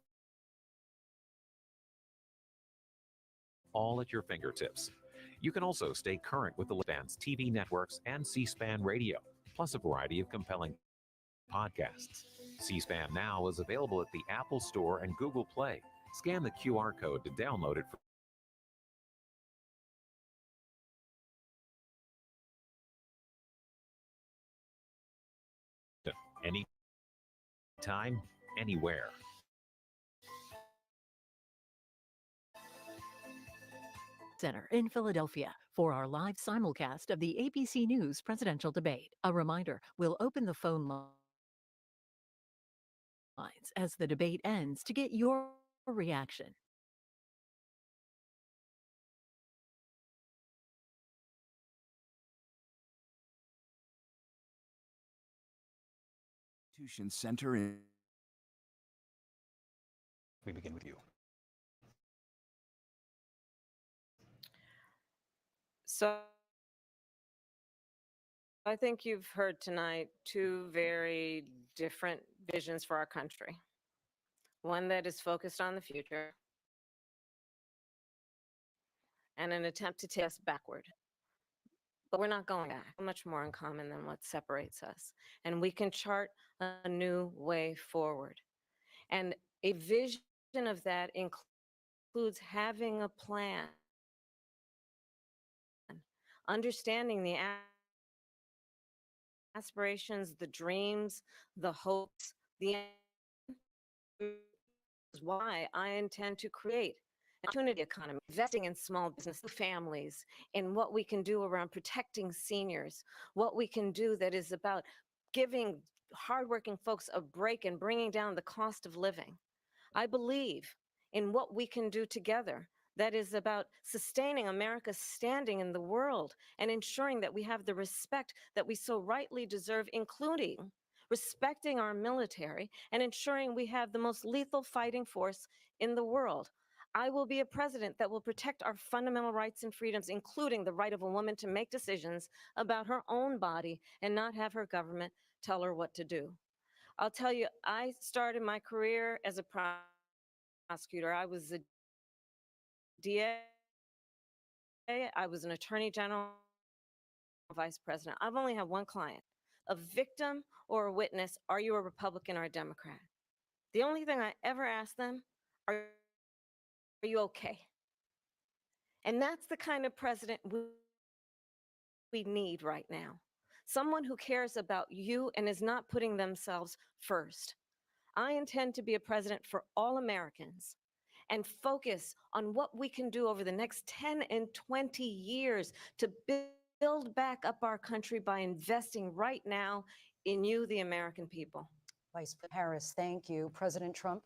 all at your fingertips. You can also stay current with the C-SPAN's TV networks and C-SPAN Radio, plus a variety of compelling podcasts. C-SPAN Now is available at the Apple Store and Google Play. Scan the QR code to download it anytime, anywhere. Center in Philadelphia for our live simulcast of the ABC News presidential debate. A reminder, we'll open the phone lines as the debate ends to get your reaction. Center in We begin with you. So I think you've heard tonight two very different visions for our country. One that is focused on the future and an attempt to take us backward. But we're not going back. Much more in common than what separates us. And we can chart a new way forward. And a vision of that includes having a plan, understanding the aspirations, the dreams, the hopes, the why I intend to create an opportunity economy, investing in small business families, in what we can do around protecting seniors, what we can do that is about giving hardworking folks a break and bringing down the cost of living. I believe in what we can do together that is about sustaining America's standing in the world and ensuring that we have the respect that we so rightly deserve, including respecting our military and ensuring we have the most lethal fighting force in the world. I will be a president that will protect our fundamental rights and freedoms, including the right of a woman to make decisions about her own body and not have her government tell her what to do. I'll tell you, I started my career as a prosecutor. I was a DA, I was an attorney general, vice president. I've only had one client, a victim or a witness. Are you a Republican or a Democrat? The only thing I ever asked them, are you okay? And that's the kind of president we need right now. Someone who cares about you and is not putting themselves first. I intend to be a president for all Americans and focus on what we can do over the next 10 and 20 years to build back up our country by investing right now in you, the American people. Vice President Harris, thank you. President Trump?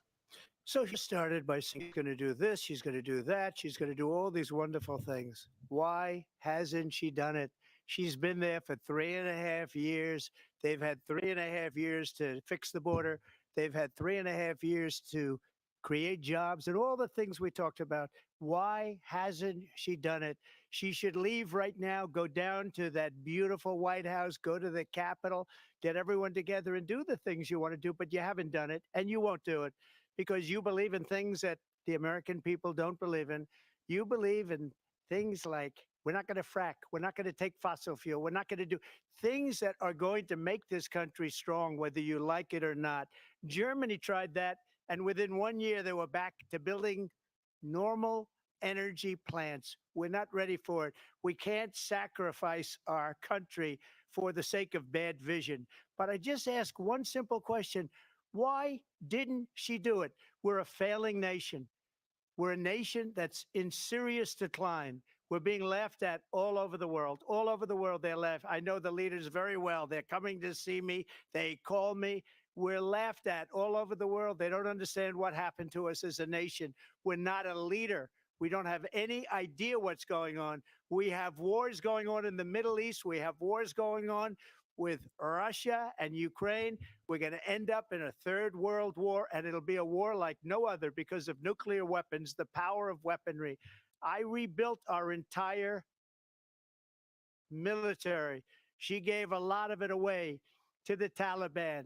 So she started by saying she's going to do this, she's going to do that, she's going to do all these wonderful things. Why hasn't she done it? She's been there for 3.5 years. They've had 3.5 years to fix the border. They've had 3.5 years to create jobs, and all the things we talked about. Why hasn't she done it? She should leave right now, go down to that beautiful White House, go to the Capitol, get everyone together and do the things you want to do, but you haven't done it and you won't do it because you believe in things that the American people don't believe in. You believe in things like we're not going to frack, we're not going to take fossil fuel, we're not going to do things that are going to make this country strong, whether you like it or not. Germany tried that, and within 1 year, they were back to building normal energy plants. We're not ready for it. We can't sacrifice our country for the sake of bad vision. But I just ask one simple question. Why didn't she do it? We're a failing nation. We're a nation that's in serious decline. We're being laughed at all over the world. All over the world, they're laughed. I know the leaders very well. They're coming to see me. They call me. We're laughed at all over the world. They don't understand what happened to us as a nation. We're not a leader. We don't have any idea what's going on. We have wars going on in the Middle East. We have wars going on with Russia and Ukraine. We're going to end up in a third world war, and it'll be a war like no other because of nuclear weapons, the power of weaponry. I rebuilt our entire military. She gave a lot of it away to the Taliban.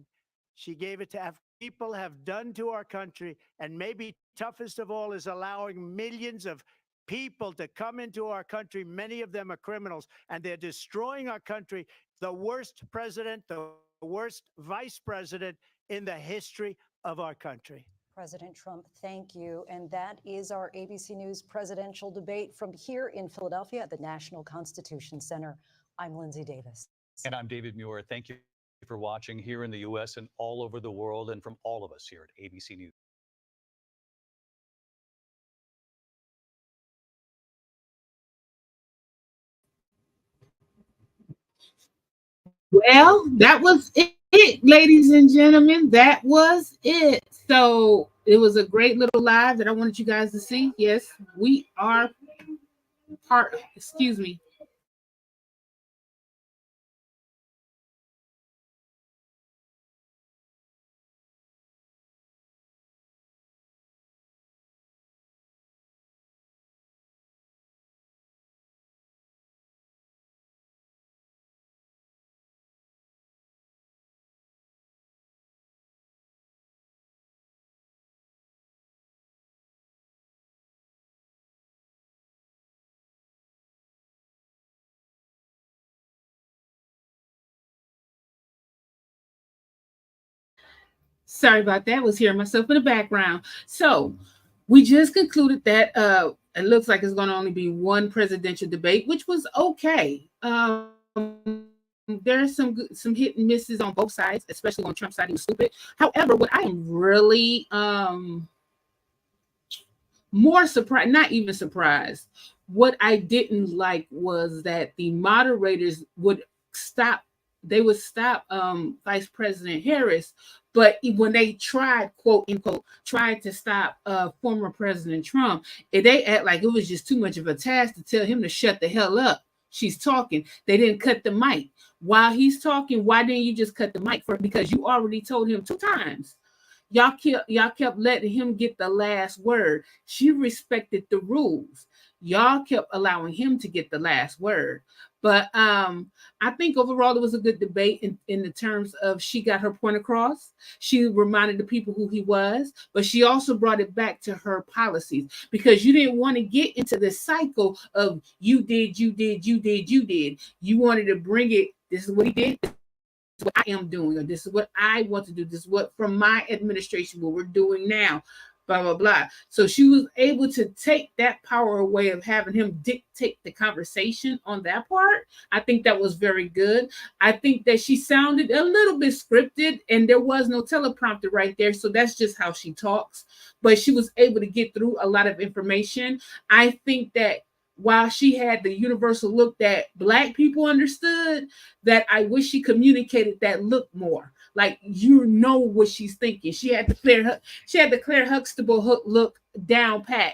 She gave it to people have done to our country. And maybe toughest of all is allowing millions of people to come into our country. Many of them are criminals, and they're destroying our country. The worst president, the worst vice president in the history of our country. President Trump, thank you. And that is our ABC News presidential debate from here in Philadelphia at the National Constitution Center. I'm Lindsay Davis. And I'm David Muir. Thank you for watching here in the U.S. and all over the world, and from all of us here at ABC News. Well, that was it, ladies and gentlemen. That was it. So it was a great little live that I wanted you guys to see. Yes, we are excuse me. Sorry about that. I was hearing myself in the background. So we just concluded that it looks like it's going to only be one presidential debate, which was okay. There's some hit and misses on both sides, especially on Trump's side. He was stupid. However, what I am really more surprised, not even surprised, what I didn't like was that the moderators would stop. They would stop Vice President Harris, but when they tried, quote unquote, tried to stop former President Trump, they act like it was just too much of a task to tell him to shut the hell up. She's talking. They didn't cut the mic while he's talking. Why didn't you just cut the mic for? Because you already told him 2 times. Y'all kept letting him get the last word. She respected the rules. Y'all kept allowing him to get the last word. But I think overall it was a good debate in the terms of she got her point across. She reminded the people who he was, but she also brought it back to her policies, because you didn't want to get into this cycle of you did. You wanted to bring it. This is what he did. This is what I am doing, or this is what I want to do. This is what from my administration, what we're doing now. Blah, blah, blah. So she was able to take that power away of having him dictate the conversation on that part. I think that was very good. I think that she sounded a little bit scripted, and there was no teleprompter right there. So that's just how she talks. But she was able to get through a lot of information. I think that while she had the universal look that Black people understood, that I wish she communicated that look more. Like, you know what she's thinking. She had the Claire Huxtable look down pat.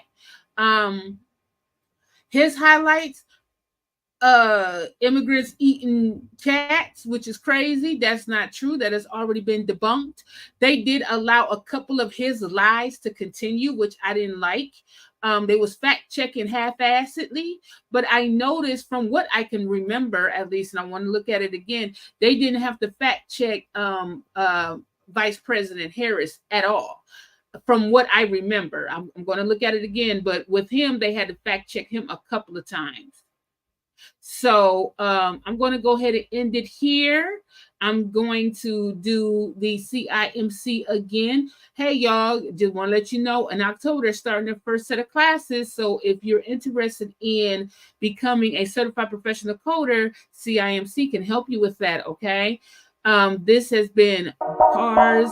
His highlights, immigrants eating cats, which is crazy. That's not true. That has already been debunked. They did allow a couple of his lies to continue, which I didn't like. They was fact checking half-assedly, but I noticed from what I can remember, at least, and I want to look at it again, they didn't have to fact check Vice President Harris at all. From what I remember, I'm going to look at it again, but with him, they had to fact check him a couple of times. So I'm going to go ahead and end it here. I'm going to do the CIMC again. Hey, y'all, just want to let you know in October, they're starting their first set of classes. So if you're interested in becoming a certified professional coder, CIMC can help you with that, okay? This has been Cars